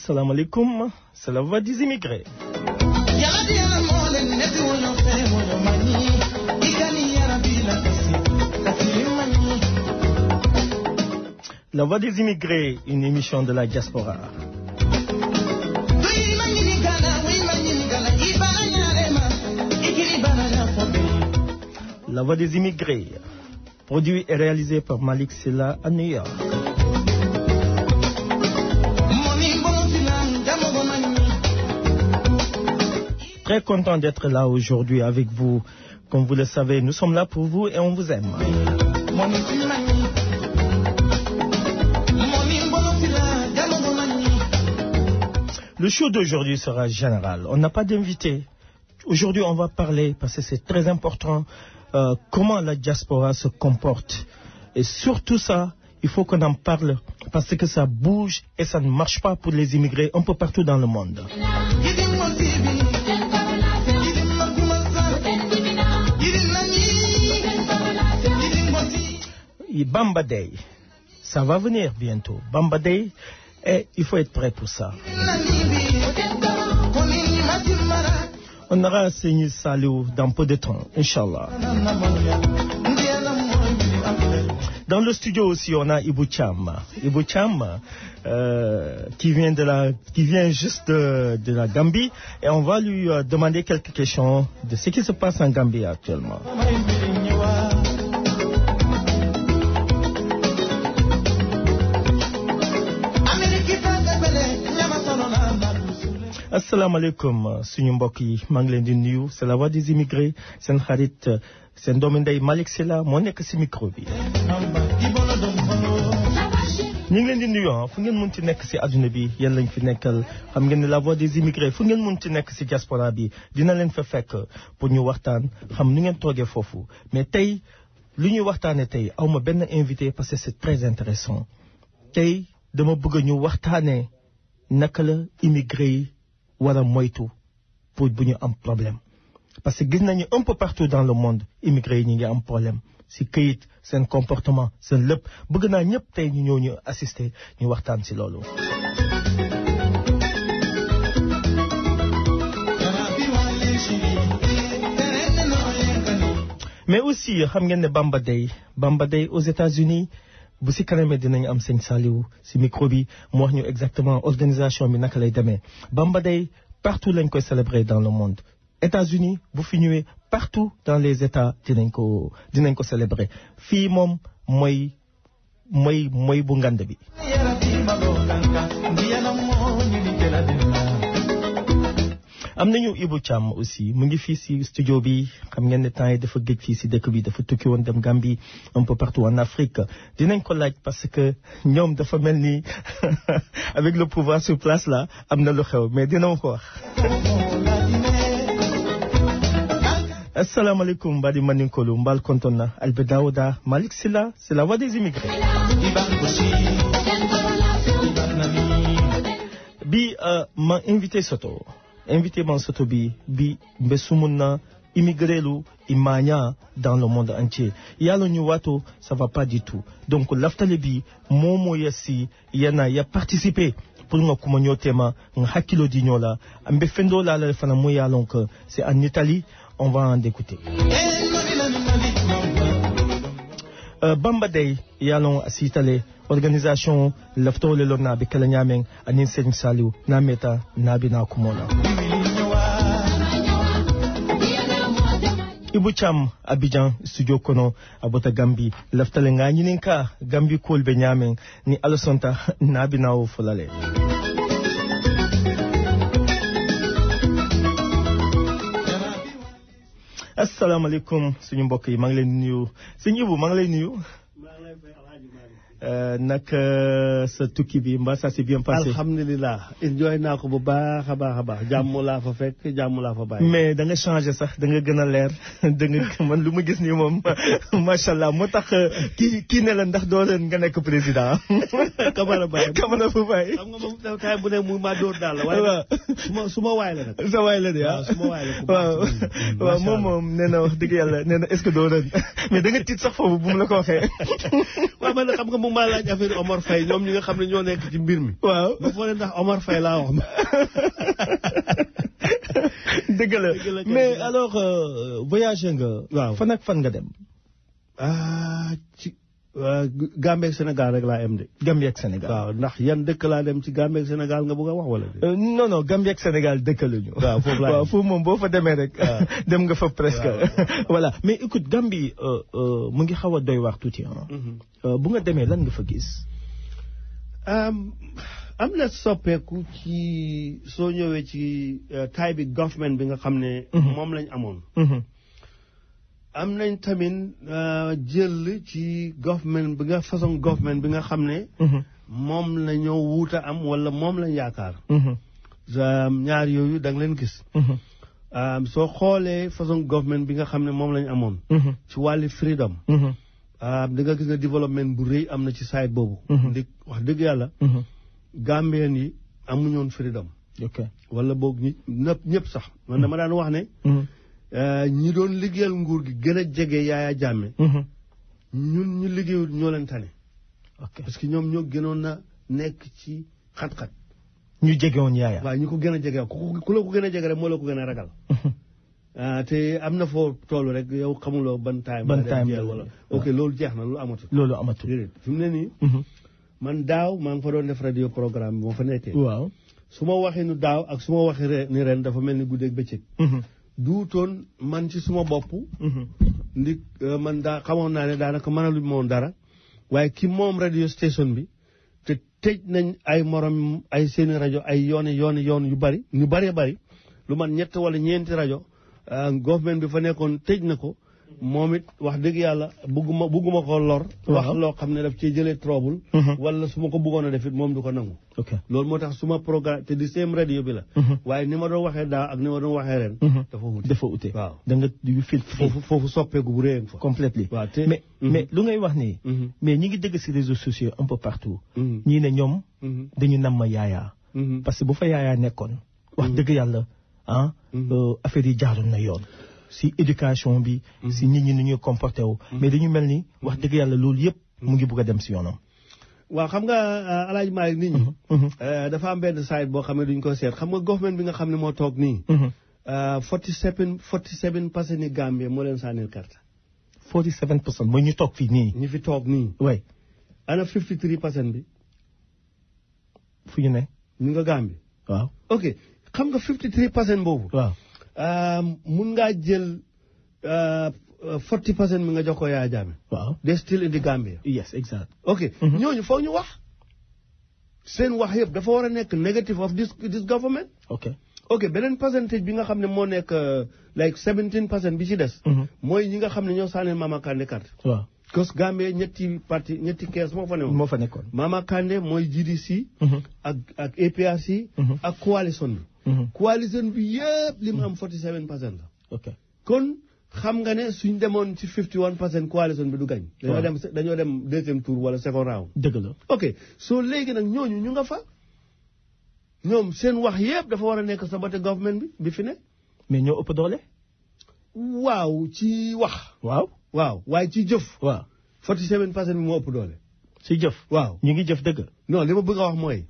Assalamu alaikum, c'est la voix des immigrés. La voix des immigrés, une émission de la diaspora. La voix des immigrés, produit et réalisé par Malik Silla à New York. Très content d'être là aujourd'hui avec vous. Comme vous le savez, nous sommes là pour vous et on vous aime. Le show d'aujourd'hui sera général. On n'a pas d'invité. Aujourd'hui, on va parler, parce que c'est très important, comment la diaspora se comporte. Et surtout ça, il faut qu'on en parle, parce que ça bouge et ça ne marche pas pour les immigrés un peu partout dans le monde. Bamba Day, ça va venir bientôt. Bamba Day, et il faut être prêt pour ça. On aura Seigneur Salou dans peu de temps, Inch'Allah. Dans le studio aussi, on a Ibou Cham. Ibou Cham, qui vient juste de la Gambie. Et on va lui demander quelques questions de ce qui se passe en Gambie actuellement. Assalamu alaikum suñu mbokk yi maa ngi leen di nuyu c'est la voix des immigrés seen xarit seen doomu ndey Malick Sylla moo nekk ci micro bi. ñu ngi leen di nuyu fu ngeen munti nekk ci àdduna bi yéen lañ fi nekkal xam ngeen ne la voix des immigrés fu ngeen munti nekk ci diaspora bi dina leen fa fekk pour ñu waxtaan xam nu ngeen toogee foofu mais tey lu ñuy waxtaanee tey awma benn invité parce que c'est très intéressant tey dama bëgg ñu waxtaanee naka la immigré yi wala moytu pour bu ñu am problème parce que gis nañu un peu partout dans le monde immigré yi ñu ngi am problème si këyit seen comportement seen lépp bëgg naa ñëpp tey ñu ñëw ñu assister ñu waxtaan si loolu. mais aussi xam ngeen ne Bamba Day aux États-Unis bu si kanamee dinañu am sëñ Saliou si micro bi mu wax ñu exactement organisation bi naka lay demee Bamba Day partout lañ koy célébrer dans le monde États-Unis bu fi ñëwee partout dans les États dinañ ko célébrer fii moom mooy bu ngand bi. am nañu Ibou Cham aussi mu ngi fii ci studio bi xam ngeen ne temps yi dafa géej fii ci dëkk bi dafa tukki woon dem Gambie un peu partout en Afrique dinañ ko laaj parce que ñoom dafa mel ni avec le pouvoir sur place là am na lu xew mais dina ma ko wax. asalaamaaleykum mbadi maninkolu mbal kontona Albe Daouda Malick Sylla c'est la voix des immigrés. bi ma invité soto bi mbesumuna immigré lu imanya dans le monde entier yalo ñu wato ça va pas du tout donc laftale bi momo yasi yana ya participer pour nga kuma ñotema nga hakilo di ñola ambe fendo la fana mo yalon que c'est en Italie on va en écouter. Bamba Day yalon asitale organisation laftole lona be kala nyamen anin Serigne Saliou na meta na bina kumola. Ibou Cham Abidjan studio kono abota Gambie laftale nga nyininka Gambie kolbe nyamen ni alosonta na bina o fulale. Assalamu alaikum suñu mbokk yi maa ngi leen di nuyu sëñ Ibou maa ngi lay nuyu. naka sa tukki bi mbaa ça s'est bien passé. alhamdulilah enjoy naa ko bu baax a baax jàmm laa fa fekk jàmm laa fa bàyyi. mais da nga changé sax da nga gën a leer da nga man lu ma gis nii moom macha allah moo tax kii ne la ndax doo leen nga nekk président. Kamara Baye fa bàyyi. xam nga moom tay bu ne mu ma dóor daal la. waaye su ma waay la nag. sa waay la de waaw su ma waay la. waaw moom nee na wax dëgg yàlla nee na est-ce que doo leen mais da nga tiit sax foofu bu mu la ko waxee. waaw man xam nga bëgg maa laaj affaire Omar Faye ñoom ñi nga xam ne ñoo nekk ci mbir mi. waaw nga foog ne ndax Omar Faye laa wax. dëgg la mais alors voyagé nga. waaw fan ak fan nga dem. ci Gambie ak Sénégal rek laa am de. Gambie ak Sénégal. waaw ndax yan dëkk laa dem ci Gambie ak Sénégal nga bëgg a wax wala. non non Gambie ak Sénégal dëkk lañu. waaw foofu laa foofu moom boo fa demee rek. dem nga fa presque. voilà mais écoute Gambie mu ngi xaw a doy waar tuuti bu nga demee lan nga fa gis. am na soppeeku ci soo ñëwee ci taay bi government bi nga xam ne. moom lañ amoon. am nañ tamit jël ci government bi nga façon government bi nga xam ne. moom la ñoo wuuta am wala moom lañ yaakaar. ñaar yooyu da nga leen gis. soo xoolee façon government bi nga xam ne moom lañ amoon. ci wàlli freedom. di nga gis ne développement bu rëy am na ci side boobu. wax dëgg yàlla. Gambien yi amuñoon freedom. ok wala boog ñëpp sax man dama daan wax ne. ñi doon liggéeyal nguur gi gën a jege Yaaya Jammeh. ñun ñu liggéeyul ñoo leen tane. ok parce que ñoom ñoo gënoon a nekk ci xat-xat. ñu jege woon Yaaya. waaw ñu ko gën a jege ku la ko gën a jege rek moo la ko gën a ragal. te am na foo toll rek yow xamuloo ban time wala ok loolu jeex na loolu amatul. loolu amatul déedéet fi mu ne nii. man daaw maa ngi fa doon def radio programme bi moo fa nekkee. waaw su ma waxee nu daaw ak su ma waxee ni ren dafa mel ni guddeeg bëccëg. duutoon man ci suma bopp. ndik man daa xamoon naa ne daanaka mënaluñ ma woon dara. waaye ki moom radio station bi te tëj nañ ay morom ay seeni rajo ay yoon yu bari ñu bëree bëri lu man ñett wala ñeenti rajo government bi fa nekkoon tëj na ko. moom it wax dëgg yàlla bugguma ko lor. wax loo xam ne daf cee jëlee trouble. wala su ma ko bëggoon a def it moom du ko nangu. ok loolu moo tax suma programme te di same radio bi la. waaye ni ma doon waxee daaw ak ni ma doon waxee ren. dafa wute waaw da nga fil foofu soppeeku bu rëy fa. complètement waaw te mais lu ngay wax nii. mais ñi ngi dégg ci réseaux sociaux un peu partout. ñii ne ñoom. dañu nam ma Yaaya. parce que bu fa Yaaya nekkoon. wax dëgg yàlla affaire yi jaaroon na yoon. si éducation bi. si nit ñi nu ñuy comporté wu. mais dañu mel ni wax dëgg yàlla loolu yëpp mu ngi bugg a dem si yoonam. waaw xam nga Alaaji Malick nit ñi. dafa am benn site boo xam ne duñ ko seet xam nga government bi nga xam ne moo toog nii. 47% ni Gambie moo leen sànnil carte. 47% mooy ñu toog fii nii. ñi fi toog nii. oui. ana 53% bi. fu ñu ne. ñu nga Gambie. waaw ok xam nga 53% boobu. waaw. mun ngaa jël 40% mi nga jox ko Yaaya Jammeh. waaw they still in the Gambia. yes exact. ok ñooñu foog ñu wax. seen wax yëpp dafa war a nekk negative of this government. ok beneen percentage bi nga xam ne moo nekk like 17% bi ci des. mooy ñi nga xam ne ñoo sànnil Mama Kandeh carte. waaw parce que Gambie ñetti kees moo fa newoon. moo fa nekkoon. Mama Kandeh mooy GDC. ak APRC. ak coalition bi. coalition bi yëpp li mu am 47% la. ok kon xam nga ne suñ demoon ci 51% coalition bi du gañ. dañoo dem deuxième tour wala second round. dëgg la. ok soo léegi nag ñooñu ñu nga fa. ñoom seen wax yëpp dafa war a nekk saboté government bi fi ne. mais ñoo ëpp doole. waaw ci wax. waaw waaye ci jëf. waaw 47% bi moo ëpp doole. ci jëf. waaw ñu ngi jëf dëgg. non li ma bëgg a wax mooy.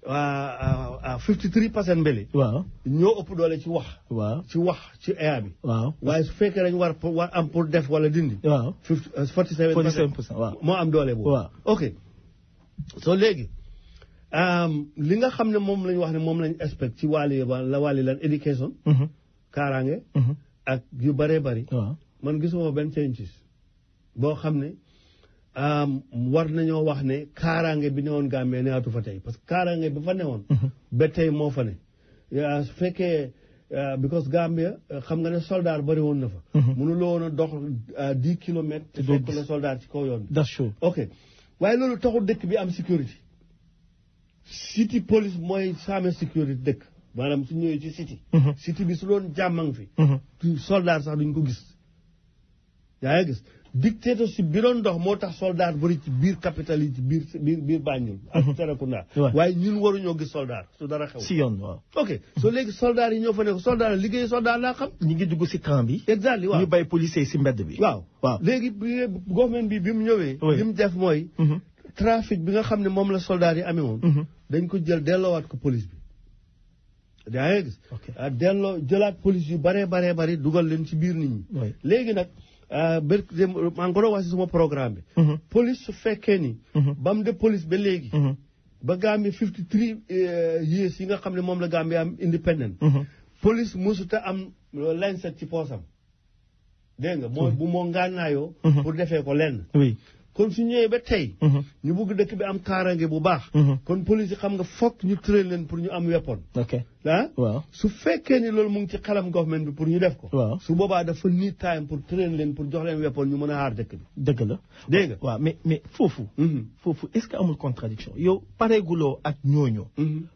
53% mbeli. waaw ñoo ëpp doole ci wax. waaw ci wax ci air bi. waaw waaye su fekkee dañu war am pour def wala dindi. waaw 47% waaw moo am doole boobu. waaw ok soo léegi li nga xam ne moom la ñu wax ne moom lañu expect ci wàllu lan éducation. kaaraange. ak yu bëree bëri. waaw man gisuma benn changes boo xam ne war nañoo wax ne kaaraange bi newoon Gambie newaatu fa tey parce que kaaraange bi fa newoon. ba tey moo fa ne. su fekkee because Gambia xam nga ne soldat bëri woon na fa. mënuloo woon a dox 10 kilomètres. te fekk la soldat ci kaw yoon bi. that's true. ok waaye loolu taxul dëkk bi am sécurité. city police mooy saame sécurité dëkk maanaam su ñëwee ci city. city bi su doon jàmmang fi. soldat sax duñ ko gis. yaa ngi gis dictatorship bi doon dox moo tax soldat bëri ci biir capitale yi ci biir Banjul ak Serekunda. waaye ñun waruñoo gis soldat su dara xew. si yoon waaw. ok so léegi soldat yi ñoo fa nekk soldat liggéey soldat laa xam. ñu ngi dugg si camp bi. exactly waaw ñu bay policier si mbedd bi. waaw léegi government bi mu ñëwee. li mu def mooy. trafic bi nga xam ne moom la soldats yi amee woon. dañ ko jël delloowaat ko police bi. yaa ngi gis. delloo jëlaat police yu bari dugal leen ci biir nit ñi. léegi nag maa ngi ko doon wax ci suma programme bi. police su fekkee ni. ba mu de police ba léegi. ba Gambie 53 years yi nga xam ne moom la Gambie am independent. police musuta am lancet ci poosam. dégg nga mooy bu moo ngànnaayoo. pour defee ko lenn. kon su ñëwee ba tey. ñu bëgg dëkk bi am kaarange bu baax. kon police yi xam nga fokk ñu train leen pour ñu am weapon. waaw su fekkee ni loolu mu ngi ci xelam government bi pour ñu def ko. waaw su boobaa dafa need time pour train leen pour jox leen weapon ñu mën a aar dëkk bi. dëgg la dégg nga waaw mais foofu. foofu est-ce que amul contradiction yow pareeguloo ak ñooñu.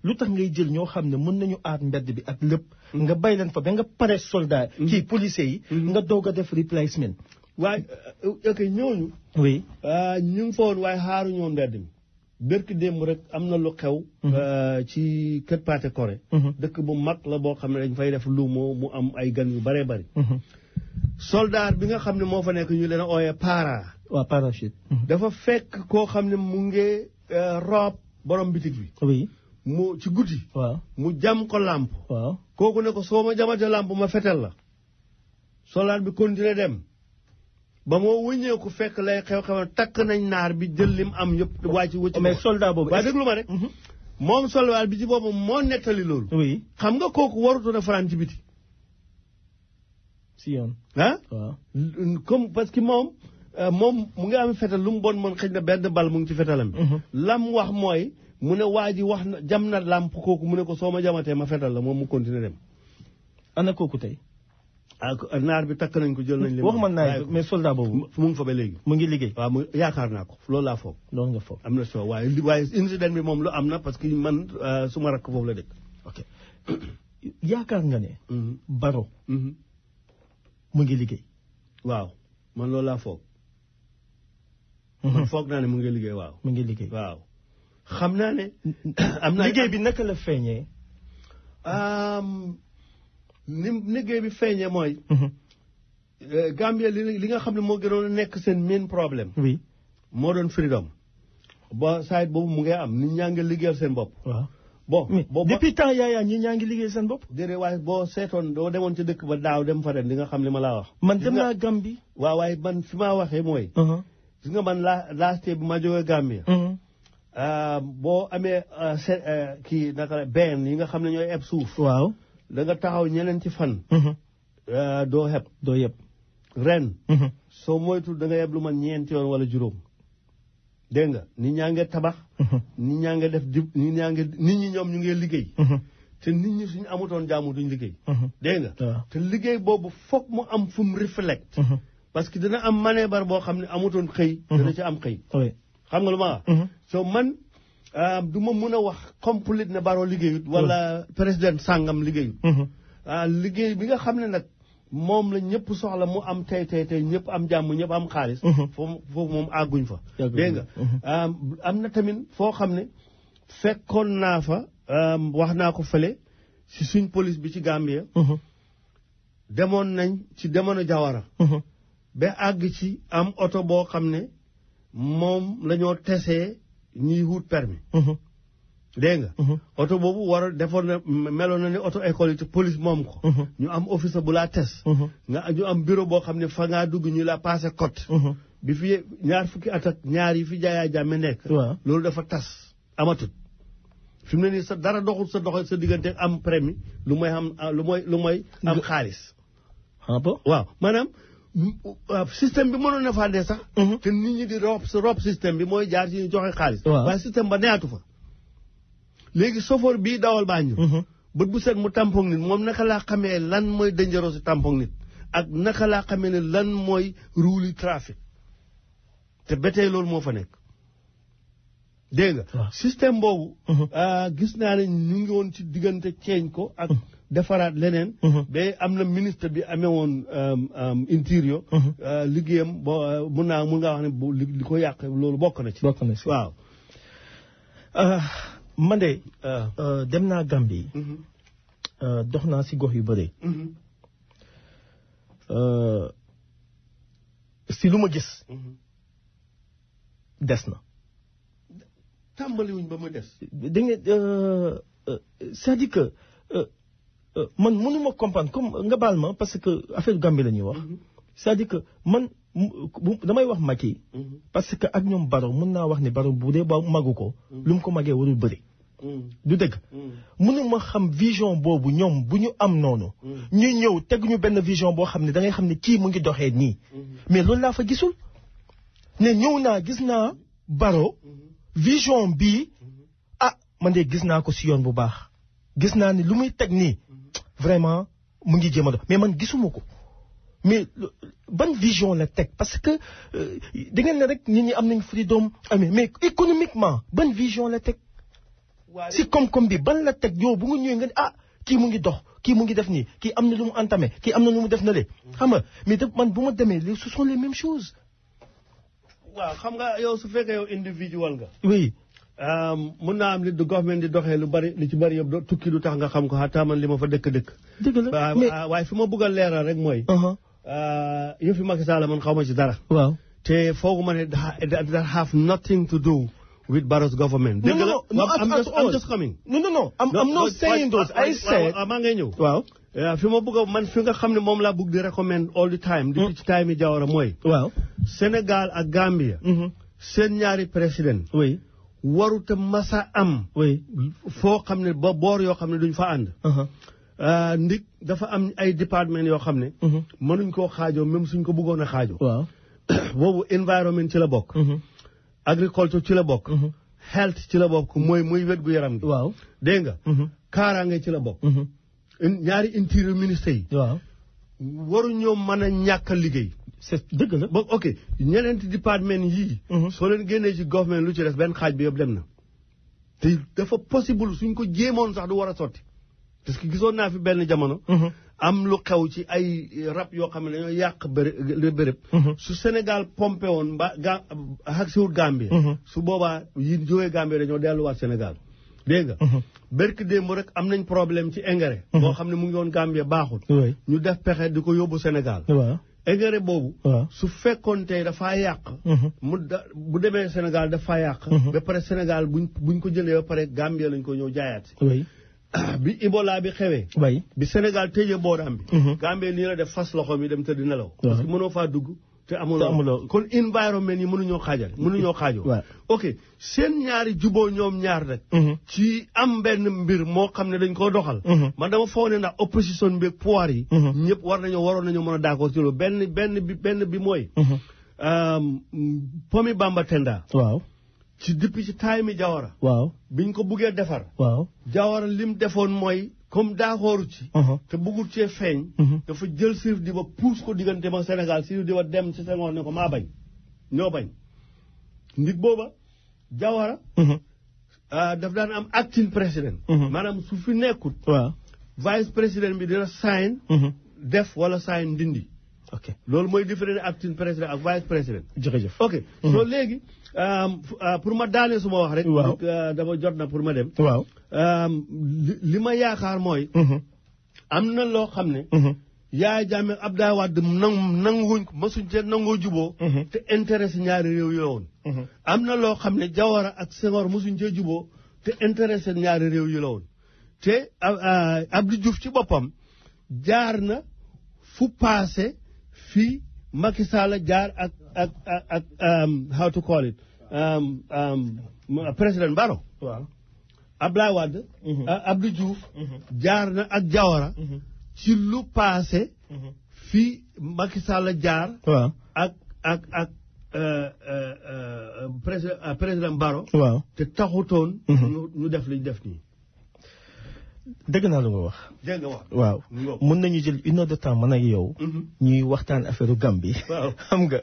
lu tax ngay jël ñoo xam ne mën nañu aar mbedd bi ak lépp. nga bay leen fa ba nga pare soldat. kii policiers yi. nga doog a def replacement. waaye ok ñooñu. oui. ñu ngi fa woon waaye xaaruñu woon mbedd mi. bërki démb rek am na lu xew. ci Kër Paate Koré. dëkk bu mag la boo xam ne dañ fay def luumoo mu am ay gan yu baree bari. soldat bi nga xam ne moo fa nekk ñu leen a ooyee para. waaw parachute. dafa fekk koo xam ne mu ngi roob borom bitig bi. oui. mu ci guddi. waaw mu jam ko làmp. waaw kooku ne ko soo ma jamate làmp ma fetel la. soldat bi continué dem. ba moo wëññeeku fekk lay xew-xew takk nañ naar bi jël lim am yëpp wàcc wëcc. mais soldat boobu. waaye déglu ma rek. moom soldat bi ci boppam moo nettali loolu. oui. xam nga kooku warutoon a fanaan ci biti. si yoon. waaw comme parce que moom mu ngi am fetal lu mu bon mën xëj na benn bal mu ngi ci fetalam bi. lam wax mooy mu ne waa ji wax na jam na làmp kooku mu ne ko soo ma jamatee ma fetal la moom mu continuer dem. ana kooku tey. naar bi takk nañ ko jël nañ leen. wax man naa mais soldat boobu. mu ngi fa ba léegi. mu ngi liggéey. waaw mu yaakaar naa ko loolu laa foog. loolu nga foog. am na soo waaye incident bi moom lu am na parce que man su ma rakk foofu la dëkk. ok yaakaar nga ne. Barrow. mu ngi liggéey. waaw man loolu laa foog. man foog naa ne mu ngi liggéey waaw. mu ngi liggéey waaw. xam naa ne. am na liggéey bi naka la feeñee. ni liggéey bi feeñee mooy. Gambia li nga xam ne moo gënoon a nekk seen main problème. oui. moo doon freedom. ba saa boobu mu ngi am nit ñaa ngi liggéeyal seen bopp. waaw bon depuis temps yaayaa ñi ñaa ngi liggéey seen bopp. déedéet waaye boo seetoon doo demoon ci dëkk ba daaw dem fa ren di nga xam li ma laa wax. man dem naa Gambie. waaw waaye man fi maa waxee mooy. gis nga man last year bi ma jógee Gambia. boo amee kii naka la benn yi nga xam ne ñooy eb suuf. waaw. da nga taxaw ñeneen ci fan. doo xeb. doo yeb. ren. soo moytu da nga yeb lu man ñeenti yoon wala juróom. dégg nga nit ñaa ngi tabax. nit ñaa ngi def nit ñi ñoom ñu ngi liggéey. te nit ñi suñu amutoon jaamu duñ liggéey. dégg nga. te liggéey boobu foog mu am fu mu reflect. parce que dina am maneebar boo xam ne amutoon xëy. dana ci am xëy. xam nga lu ma wax. so man du ma mun a wax complete ne Barrow liggéeyut. wala président sàngam liggéeyut. liggéey bi nga xam ne nag moom la ñëpp soxla mu am tey ñëpp am jàmm ñëpp am xaalis. foofu moom àgguñ fa. dégg nga am na tamit foo xam ne fekkoon naa fa wax naa ko fële si suñ police bi ci Gambia. demoon nañ ci demoon Jawara. ba àgg ci am oto boo xam ne moom la ñoo tesee ñuy wut permis. dégg nga. oto boobu defoon na meloon na ni oto école yi te police moom ko. ñu am officer bu laa test. nga ñu am bureau boo xam ne fa ngaa dugg ñu la passé cote. bi fi ñaar fukki at ak ñaar yi fi jaayaa jàmme nekk. loolu dafa tas amatut. fi mu ne nii sa dara doxul sa diggante am permis lu mooy am xaalis. waaw maanaam. système bi mënoon na faa dee sax. te nit ñi di rob système bi mooy jaar ci ñu joxe xaalis. waaye système ba neatu fa. léegi chauffeur bii dawal Banjul. bët bu set mu tampon nit moom naka laa xamee lan mooy dangereux si tampon nit. ak naka laa xamee ne lan mooy ruuli trafic. te ba tey loolu moo fa nekk. dégg nga. système boobu. gis naa ne ñu ngi woon ci diggante ceeñ ko ak. defaraat leneen. ba am na ministre bi amee woon intérieur. liggéeyam mun ngaa wax ne li ko yàq loolu bokk na ci. waaw. man de dem naa Gambie. dox naa si gox yu bëri. si lu ma gis. des na. tàmbaliwuñ ba mu des. da ngeen c'est-à-dire que man mënuma comprendre comme nga baal ma parce que affaire Gambie la ñuy wax. c'est-à-dire que man damay wax Macky. parce que ak ñoom Barrow mën naa wax ne Barrow bu dee ba magu ko. lu mu ko magee warul bëri. du dëgg. mënuma xam vision boobu ñoom bu ñu am noonu. ñu ñëw teg ñu benn vision boo xam ne da ngay xam ne kii mu ngi doxee nii. mais loolu laa fa gisul. ne ñëw naa gis naa Barrow. vision bii. ah man de gis naa ko si yoon bu baax. gis naa ni lu muy teg nii. vraiment mu ngi jéem a dox mais man gisuma ko. mais ban vision la teg parce que da ngeen ne rek nit ñi am nañ freedom mais économiquement ban vision la teg. si koom-koom bi ban la teg yow bu nga ñëwee nga ne ah kii mu ngi dox kii mu ngi def nii kii am na lu mu entamé kii am na lu mu def na le xam nga mais man bu ma demee ce sont les mêmes choses. waaw xam nga yow su fekkee yow individual nga. oui. mën naa am li du government di doxee lu bari li ci bari yëpp tukki du tax nga xam ko xataa man li ma fa dëkk. dëgg la mais waaye fi ma bëgg a leeral rek mooy. yëfi Macky Sall man xaw ma ci dara. waaw te foogu ma ne that have nothing to do with Barrow's government. dëgg la I'm just coming. no I'm not saying those. I said maa ngay ñëw. waaw. fi ma bëgg a man fi nga xam ne moom laa bëgg di recommend all the time. depuis ci time yi Jawara mooy. waaw. Sénégal ak Gambia. seen ñaari président. oui. waruta masa am. oui. foo xam ne ba boor yoo xam ne duñ fa ànd. ndig dafa am ay département yoo xam ne. mënuñ koo xaajoo même suñ ko bëggoon a xaajoo. waaw. boobu environment ci la bokk. agriculture ci la bokk. health ci la bokk muy wet gu yaram gi. waaw dégg nga. kaaraange ci la bokk. ñaari interior ministre yi. waaw. waruñoo mën a ñàkk a liggéey. c'est dëgg la. ba ok ñeneenti département yii. soo leen génnee ci government lu ci des benn xaaj bi yëpp dem na. te dafa possible suñ ko jéemoon sax du war a sotti. parce que gisoon naa fi benn jamono. am lu xew ci ay rab yoo xam ne dañoo yàq béréb. su Sénégal pompé woon ak siwut Gambie. su boobaa yi jógee Gambie dañoo delluwaat Sénégal. dégg nga. berk démb rek am nañ problème ci engrais. boo xam ne mu ngi woon Gambie baaxul. ñu def pexe di ko yóbbu Sénégal. engrais boobu. su fekkoon tey dafaa yàq. bu demee Sénégal dafaa yàq. ba pare Sénégal buñ ko jëlee ba pare Gambie lañ ko ñëw jaayaat si. bi Ebola bi xewee. bi Sénégal tëjee booram bi. Gambie nii la def fas loxo mi dem tëdd nelaw. parce que mënoo faa dugg te amuloo. kon environnement yi mënuñoo xaajoo. ok seen ñaari juboo ñoom ñaar rek. ci am benn mbir moo xam ne dañ koo doxal. man dama foog ne ndax opposition bi ak pouvoir yi. ñëpp waroon nañoo mën a d'accord ci loolu benn bi mooy. Pomi Bamba Tenda. waaw. ci depuis ci taay mi Jawara. waaw biñ ko buggee defar. waaw. Jawara lim defoon mooy comme daakooru ci. te bëggul cee feeñ. dafa jël Sirif Diba puus ko diggante ma Sénégal Sirif Diba dem ci Senghor ne ko maa bañ. ñoo bañ. ndig booba Jawara. daf daan am acting président. maanaam su fi nekkut. waaw. vice président bi dina sign. def wala sign dindi. ok loolu mooy différent acting président ak vice président. jërëjëf. ok so léegi. pour ma daanee su ma wax rek. waaw dama jot na pour ma dem. waaw. li ma yaakaar mooy. am na loo xam ne. Yaya Jammeh Abdoulaye Wade nanguwuñ ko masuñ cee nangoo juboo. te intéressé ñaari réew yooyu woon. am na loo xam ne Jawara ak Senghor masuñ cee juboo te intéressé ñaari réew yi la woon. te Abdou Diouf ci boppam jaar na fu paase fii Macky Sall jaar ak how to call it président Barrow. waaw. Abdoulaye Wade. Abdou Diouf. jaar na ak Jawara. ci lu paase. fii Macky Sall jaar. waaw. ak président Barrow. waaw. te taxutoon. ñu def li ñu def nii. dëgg naa lu nga wax. dégg nga wax. waaw mun nañu jël une heure de temps man ak yow. ñuy waxtaan affaire Gambie. waaw xam nga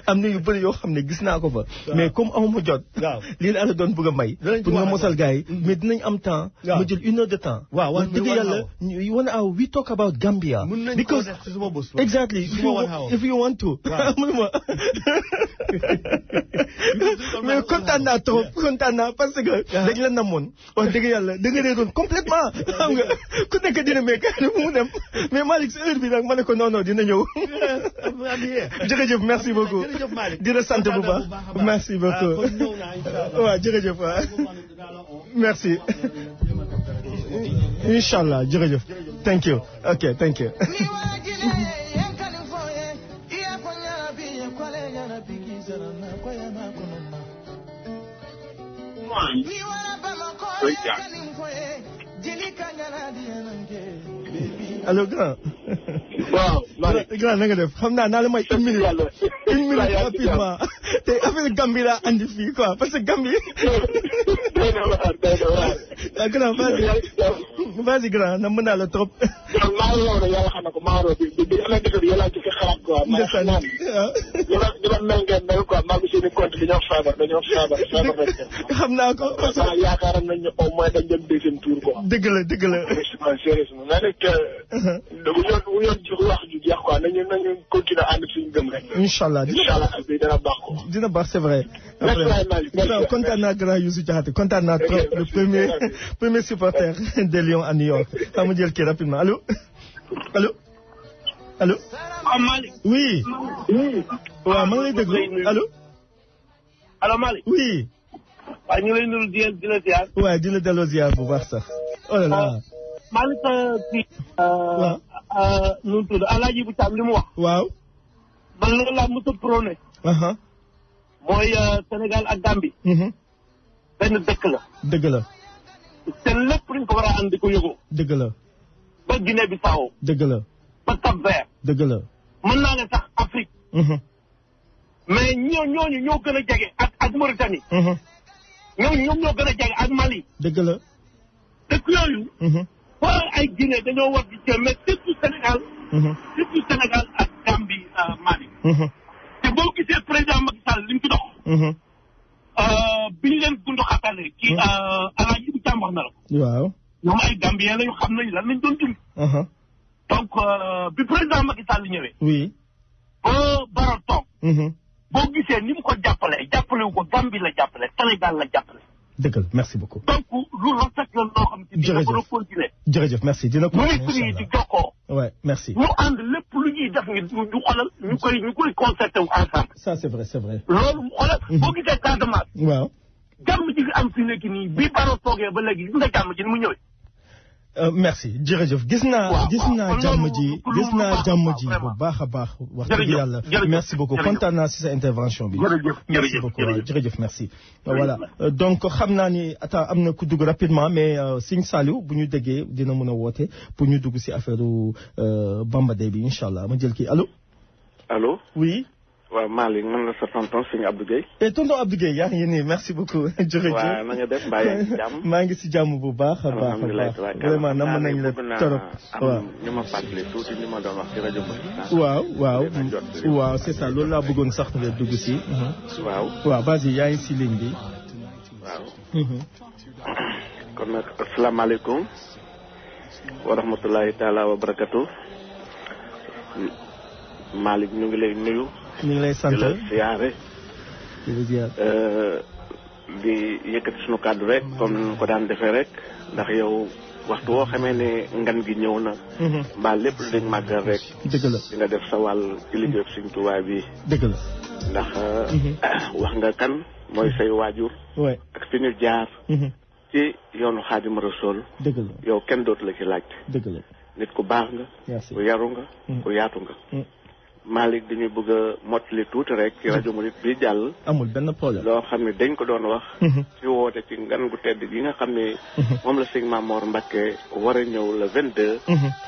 am na yu bëri yoo xam ne gis naa ko fa. mais comme amuma jot. waaw lii la doon bëgg a may. pour nga mosal gars yi. mais dinañ am temps. ma jël une heure de temps. waaw wax dëgg yàlla ñu wan aw we talk about Gambia. mun nañu ko def ci suma bés. exactly if you want to. mais kontaan naa trop kontaan naa parce que. dañ la namoon wax dëgg yàlla da nga réeroon complètement xam nga ku nekk dina mais kaay mu dem mais Malick sa heure bi nag ma ne ko non dina ñëw. jërëjëf merci beaucoup. jërëjëf Malick dina sant bu baax merci beaucoup. waaw jërëjëf waay merci. Inshallah jërëjëf. thank you ok thank you. allo grand. waaw grand na nga def xam naa la may une minute rapidement te affaire Gambie laa andi fii quoi parce que Gambie. grand vas-y grand na mën naa la trop. maa ngi woon yàlla xam na ko maa ngi woon bi amee dëkk bi yàlla ci fi xalaat quoi. ndeysaan dina mel ngeen mel quoi maa ngi seen i compte dañoo feebar rek. xam naa ko parce que yaakaaroon nañ ne au moins dañ dem deuxième tour quoi. dëgg la. sérieusement mais nag bu yoon ci wax ju jeex quoi nañu continuer ànd suñu gëm rek. Inch'Allah bi dina baax ko. dina baax c'est vrai. après kontaan naa grand Youssou Diakhaté kontaan naa trop le premier supporter des Lions à New York. xam nga jël kii rapidement allo. Malick. oui. waaw maa ngi lay déglu allo. allo Malick. oui. waaw ñu ngi lay nuyu di la ziar. waaw di la delloo ziar bu baax sax. oh là là. Malick kii. waaw. nu mu tudd Alaaji bu Caam li mu wax. waaw. man loolu laa mos a prôné. mooy Sénégal ak Gambie. benn dëkk la. dëgg la. te lépp luñ ko war a andi ko yëgoo. dëgg la. ba Guinée Bissau. dëgg la. ba Cap-Vert. dëgg la. mën naa ne sax Afrique. mais ñooñu ñoo gën a jege ak Mauritanie. ñoom ñoo gën a jege ak Mali. dëgg la. dëkk yooyu. wala ay Guinée dañoo war di jël mais surtout Sénégal ak Gambie Mali. te boo gisee président Macky Sall li mu ci dox. bi ñu leen gundu xatale ci Alaaji bu Caam wax na la ko. waaw. ñoom ay Gambien lañu xam nañ lan lañ doon dund. donc bi président Macky Sall ñëwee. oui. ba Barrow toog. boo gisee ni mu ko jàppale wu ko Gambie la jàppale Sénégal la jàppale. dëgg la merci beaucoup. donc lu rafet la loo xam ne dina ko continuer. jërëjëf merci dina ko. ministre yi di jokkoo. ouais merci. ñu ànd lépp lu ñuy def ñu xoolal ñu koy concerté wu ensemble. ça c'est vrai. loolu xoolal boo gisee Casamance. waaw. jàmm ji fi am fi nekk nii bii Barrow toogee ba léegi gis nga jàmm ji ni mu ñëwee. merci jërëjëf gis naa jàmm ji bu baax a baax. wax dëgg yàlla merci beaucoup kontaan naa si sa intervention bi. merci beaucoup waaw jërëjëf merci. voilà donc xam naa ni am na ku dugg rapidement mais Sëñ Saliou bu ñu déggee dina mën a woote pour ñu dugg si affaire Bamba Day bi incha allah ma jël kii allo. oui. waaw Malick man la sa tonton Sëñ Abdou Guèye. tonton Abdou Guèye yaa ngi nii merci beaucoup. jërëjëf waaw na nga def mbaa yaa ngi ci jàmm. maa ngi si jàmm bu baax a baax. vraiment nam nañ la torop. waaw ñu ma fàttali tuuti li ma doon wax ci rajo bi. waaw c'est ça loolu laa bëggoon sax nga dugg si. waaw vas-y yaa ngi si ligne bi. waaw. kon nag asalaamaaleykum wa rahmatulahi taala wa barakatu. Malick ñu ngi lay nuyu. ñu ngi lay sant di la siyaare. di yëkkati suñu kàddu rek comme ni ko daan defee rek ndax yow waxtu woo xamee ne ngan gi ñëw na. mbaa lépp lu dañ màggal rek. dëgg la di nga def sa wàll ci liggéey Sëñ Tuubaa bi. dëgg la. ndax wax nga kan mooy say waajur. ak fi ñu jaar. ci yoonu Xaadimu Rasuul. dëgg la yow kenn dootu la ci laaj. dëgg la nit ku baax nga. ku yaru nga. ku yaatu nga. Malick dañuy bëgg a mottali tuuti rek ci rajo Murit bii jàll. amul benn problème. loo xam ne dañ ko doon wax. ci woote ci ngan gu tedd gi nga xam ne. moom la sëñ Mamor Mbacké war a ñëw le 22.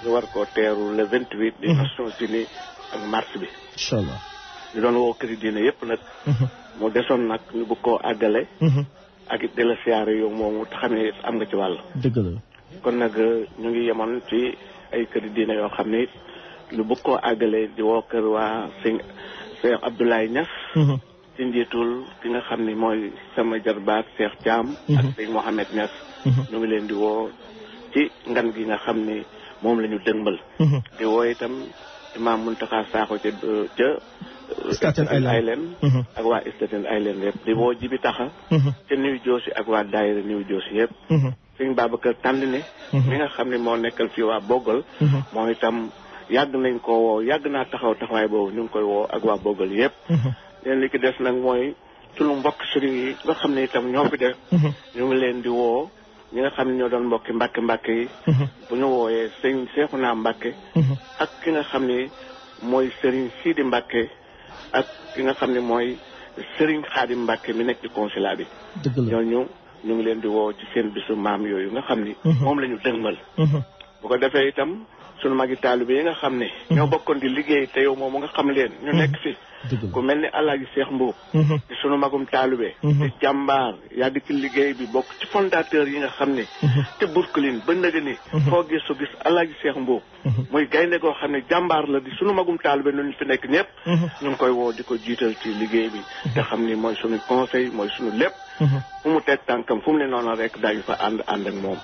ñu war koo teeru le 28. di Nations Unies ak mars bi. incha allah. ñu doon woo këri diine yëpp nag. mu desoon nag ñu bëgg koo àggale. ak it di la siyaare yow moomu te xam ne am nga ci wàll. dëgg la. kon nag ñu ngi yemoon ci ay këri diine yoo xam ne lu bëgg koo àggale di woo kër waa Cheikh Abdoulaye Niass. ci njiitul ki nga xam ne mooy sama jarbaat Cheikh Thiam. ak sëñ Mohamed Niass. ñu ngi leen di woo ci ngan gi nga xam ne moom la ñu dëngbal. di woo itam Imam Mountakha Sakho ca Staten Island ak waa Staten Island yëpp di woo Jibi Taxa ca New Jersey ak waa daayira New Jersey yëpp. sëñ Babacar Tandine mi nga xam ne moo nekkal fii waa Bogal moom itam yàgg nañ ko woo yàgg naa taxawaay boobu ñu ngi koy woo ak waa Bogal yëpp leen li ki des nag mooy sunu mbokk sëriñ yi nga xam ne itam ñoo fi def ñu ngi leen di woo ñi nga xam ne ñoo doon mbokki Mbàkke yi bu ñu wooyee sëñ Seexuna Mbàkke ak ki nga xam ne mooy sëriñ Sidi Mbàkke ak ki nga xam ne mooy sëriñ Xaadim Mbàkke mi nekk ci consulat bi ñooñu ñu ngi leen di woo ci seen bisu maam yooyu nga xam ni moom la ñu dëgmal bu ko defee itam sunu magi taalibe yi nga xam ne ñoo bokkoon di liggéey te yow moom nga xam leen ñu nekk fi ku mel ni Alaaji Seex Mbuub di sunu magum taalibe di jàmbaar yàgg ci liggéey bi bokk ci fondateur yi nga xam ne te Brooklyn ba nëga ni foo gisu gis Alaaji Seex Mbuub muy gaynde goo xam ne jàmbaar la di sunu magum taalibe nu fi nekk ñëpp ñu ngi koy woo di ko jiital ci liggéey bi te xam ni mooy sunu conseil mooy sunu lépp fu mu teg tànkam fu mu ne noonu rek daañu fa ànd ak moom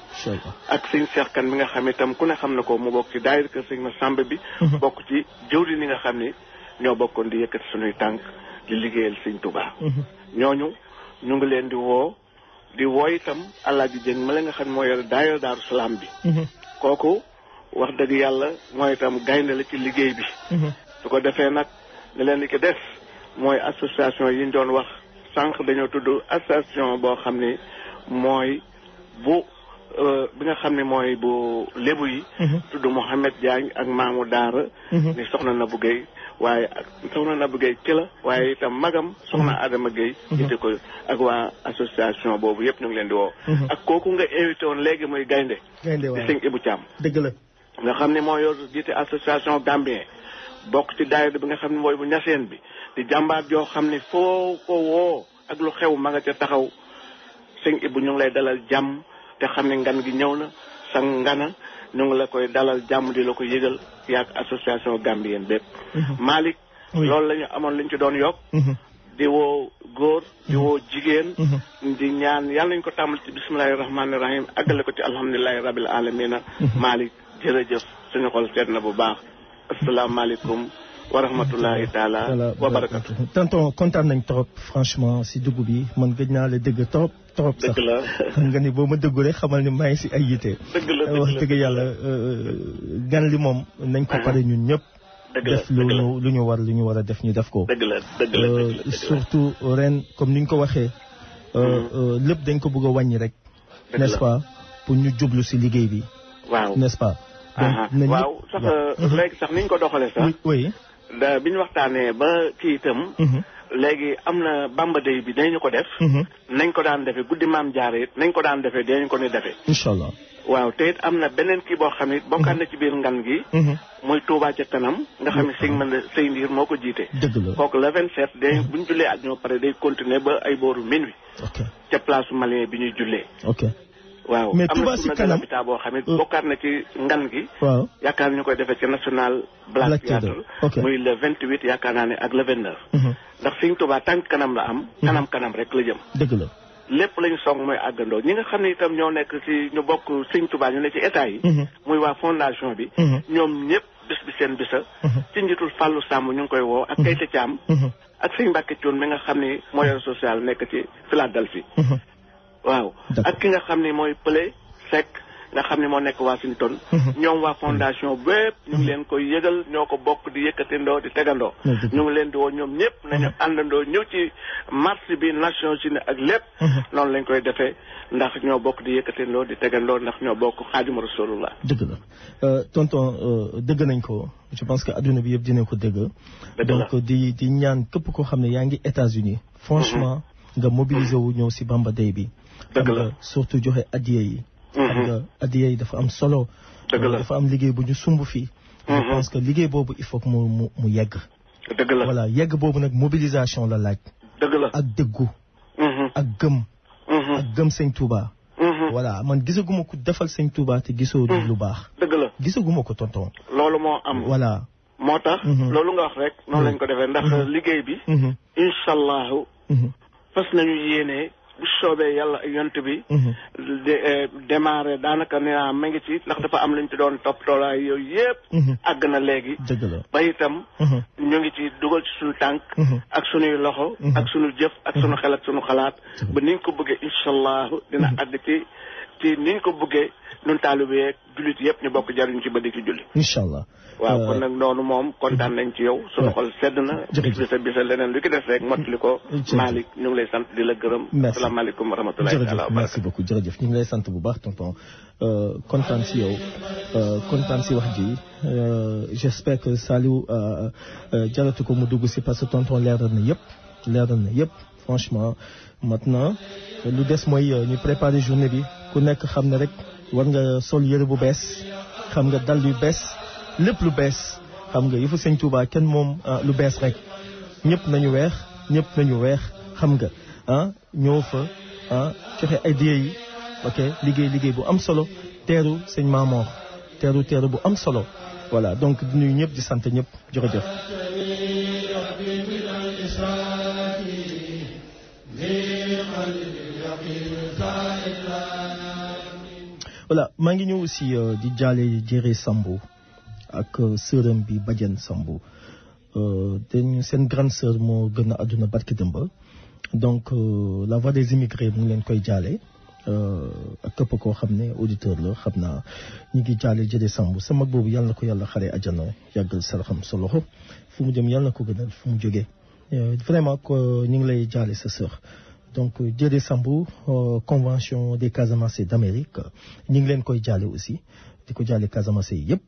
ak sëñ Seex Kan mi nga xam itam ku ne xam na ko mu bokk ci daayira kër sëñ Masamba bi bokk ci jëwri ni nga xam ni ñoo bokkoon di yëkkati sunuy tànk di liggéeyal sëñ Tuubaa ñooñu ñu ngi leen di woo itam Alaaji Jëng ma la nga xam ne moo yore daayira Daaru Salaam bi kooku wax dëgg yàlla mooy itam gaynde la ci liggéey bi su ko defee nag ne leen di ko des mooy association yi ñu doon wax sànq dañoo tudd association boo xam ne mooy bu bi nga xam ne mooy bu lébu yi tudd Mouhamed Diagne ak Mamou Daara ni soxna Nabou Gueye waaye ak soxna Nabou Gueye ci la waaye itam magam soxna Adama Gueye jiite ko ak waa association boobu yëpp ñu ngi leen di woo ak kooku nga invité woon léegi muy gaynde di sëñ Ibou Thiam dëgg la nga xam ne moo yor jiite association Gambien bokk ci daayira bi nga xam ne mooy bu ñaseen bi di jàmbaar joo xam ne foo ko woo ak lu xew ma nga ca taxaw sëñ Ibou ñu ngi lay dalal jàmm te xam ne ngan gi ñëw na sa ngana ñu ngi la koy dalal jàmm di la ko yëgal yaag association Gambien bépp Malick loolu la ñu amoon lañ ci doon yokk di woo góor di woo jigéen di ñaan yàlla nañ ko tàmbali ci bismillahi rahmaani rahim àggale ko ci alhamdulilahi rabil alamina Malick jërëjëf suñu xol seet na bu baax asalaamaaleykum wa rahmatullahi taala wa barakatu tonton kontaan nañ trop franchement si dugg bi man gëj naa la dëgg trop sax dëgg la xam nga ni boo ma dëggu rek xamal ni maa ngi si ay yite dëgg la wax dëgg yàlla gan li moom nañ ko pare ñun ñëpp def lu ñu war a def ñu def ko dëgg la surtout ren comme ni ñu ko waxee lépp dañ ko bëgg a wàññi rek n'est-ce pas pour ñu jublu si liggéey bi waaw n'est-ce pas waaw sax léegi sax ni ñu ko doxalee sax oui bi ñu waxtaanee ba kii itam léegi am na Bamba Day bi dañu ko def nañ ko daan defee guddi maam jaare it nañ ko daan defee dañu ko ni defee incha allah waaw te it am na beneen kii boo xam ne bokkaat na ci biir ngan gi muy Touba ca kanam nga xam ne sëñ mën sëy ndiir moo ko jiite dëgg la kooku le 27 day buñ jullee ak ñoo pare day continuer ba ay booru minuit ca place malien bi ñuy jullee waaw mais Touba ci kanam am na boo xam ne bokkaat na ci ngan gi waaw yaakaar ñu koy defee ci national Black Theatre muy le 28 yaakaar naa ne ak le 29 ndax sëñ Touba tànk kanam la am kanam rek la jëm dëgg la lépp lañu song mooy àggandoo ñi nga xam ne itam ñoo nekk ci ñu bokk sëñ Touba ñu ne ci état yi muy waa fondation bi ñoom ñëpp bés bi seen bisa ci njiitul Fallou Samb ñu ngi koy woo ak Kayta Thiam ak sëñ Mbacke Thioune mi nga xam ne mooy social nekk ci Philadelphie waaw ak ki nga xam ne mooy Pële Seck nga xam ne moo nekk Washington ñoom waa fondation bépp ñu ngi leen koy yëgal ñoo ko bokk di yëkkatindoo di tegandoo ñu ngi leen di woo ñoom ñëpp nañu àndandoo ñëw ci marche bi Nations Unies ak lépp noonu lañ koy defee ndax ñoo bokk di yëkkatindoo di tegandoo ndax ñoo bokk Xaadimu Rasulullah dëgg la tonton dëgg nañ ko je pense que adduna bi yëpp dina ko dëgg donc di ñaan képp koo xam ne yaa ngi États-Unis franchement nga mobiliser wu ñëw si Bamba Day bi dëgg la surtout joxe addiya yi xam nga addiya yi dafa am solo dafa am liggéey bu ñu sumb fii je pense que liggéey boobu il faut que mu yegg dëgg la voilà yegg boobu nag mobilisation la laaj dëgg la ak dëggu ak gëm sëñ Touba voilà man gisaguma ko defal sëñ Touba te gisoo lu baax dëgg la gisaguma ko tonton loolu moo am voilà moo tax loolu nga wax rek noonu lañ ko defee ndax liggéey bi incha allahu fas nañu yéenee bu soobee yàlla yont bi démarré daanaka nee naa ma ngi ci ndax dafa am lañ ci doon toppatoolaay yooyu yëpp àgg na léegi dëgg la ba itam ñu ngi ci dugal ci suñu tànk ak suñuy loxo ak suñu jëf ak suñu xel ak suñu xalaat ba niñ ko bëggee incha allahu dina àgg ci ci ni ñu ko bëggee ñun taalibe yeeg jullit yëpp ñu bokk jariñ ci ba di ci julli. incha allah. waaw kon nag noonu moom kontaan nañ ci yow. sunu xol sedd na. jërëjëf bisa leneen lu ki des rek mottali ko. Malick ñu ngi lay sant di la gërëm. merci asalaamaaleykum wa rahmatulahi taala wa barakatuh. merci beaucoup jërëjëf ñu ngi lay sant bu baax tonton kontaan si yow kontaan si wax ji j'espère que Saliou jaratu ko mu dugg si parce que tonton leeral na yëpp franchement maintenant lu des mooy ñu préparer journée bi ku nekk xam ne rek war nga sol yëre bu bees xam nga dal yu bees lépp lu bees xam nga yëfu Sëñ Touba kenn moom lu bees rek ñëpp nañu weex xam nga ñëw fa joxe ay diye yi ok liggéey bu am solo teeru Sëñ Maamoor teeru bu am solo voilà donc di nuyu ñëpp di sant ñëpp jërëjëf. voilà maa ngi ñëw aussi di jaale Jéré Sambo ak sœuram bi Badiane Sambo dañu seen grande sœur moo gën a àdduna barki dëmba donc la voix des immigrés mu ngi leen koy jaale ak képp koo xam ne auditeur la xam naa ñu ngi jaale Jéré Sambo sa mag boobu yàlla na ko yàlla xare àjjana yàggal saraxam sa loxo fu mu jëm yàlla na ko gënal fu mu jógee vraiment ko ñu ngi lay jaale sa sœur. donc Jéré Sambo convention des Casamance d'Amérique ñu ngi leen koy jaale aussi di ko jaale Casamance yi yëpp.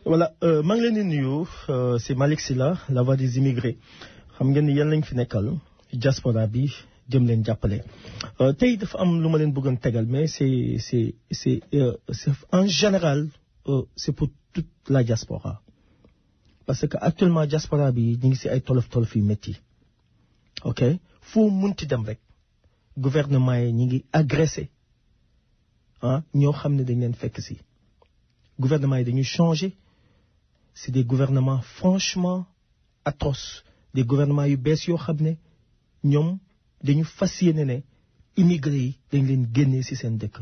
voilà maa ngi leen di nuyu c'est Malick Sylla la voix des immigrés xam ngeen ni yéen lañ fi nekkal diaspora bi jëm leen jàppale tey dafa am lu ma leen bëggoon tegal mais c'est en général c'est pour toute la diaspora parce que actuellement diaspora bi ñu ngi ci ay tolof yu métti ok foo munti dem rek gouvernement yi ñu ngi agressé ñoo xam ne dañ leen fekk ci gouvernement yi dañuy changer. C'est des gouvernements franchement atroces des gouvernements yu bees yoo xam ne ñoom dañu fas yéene ne immigré yi dañ leen génnee ci seen dëkk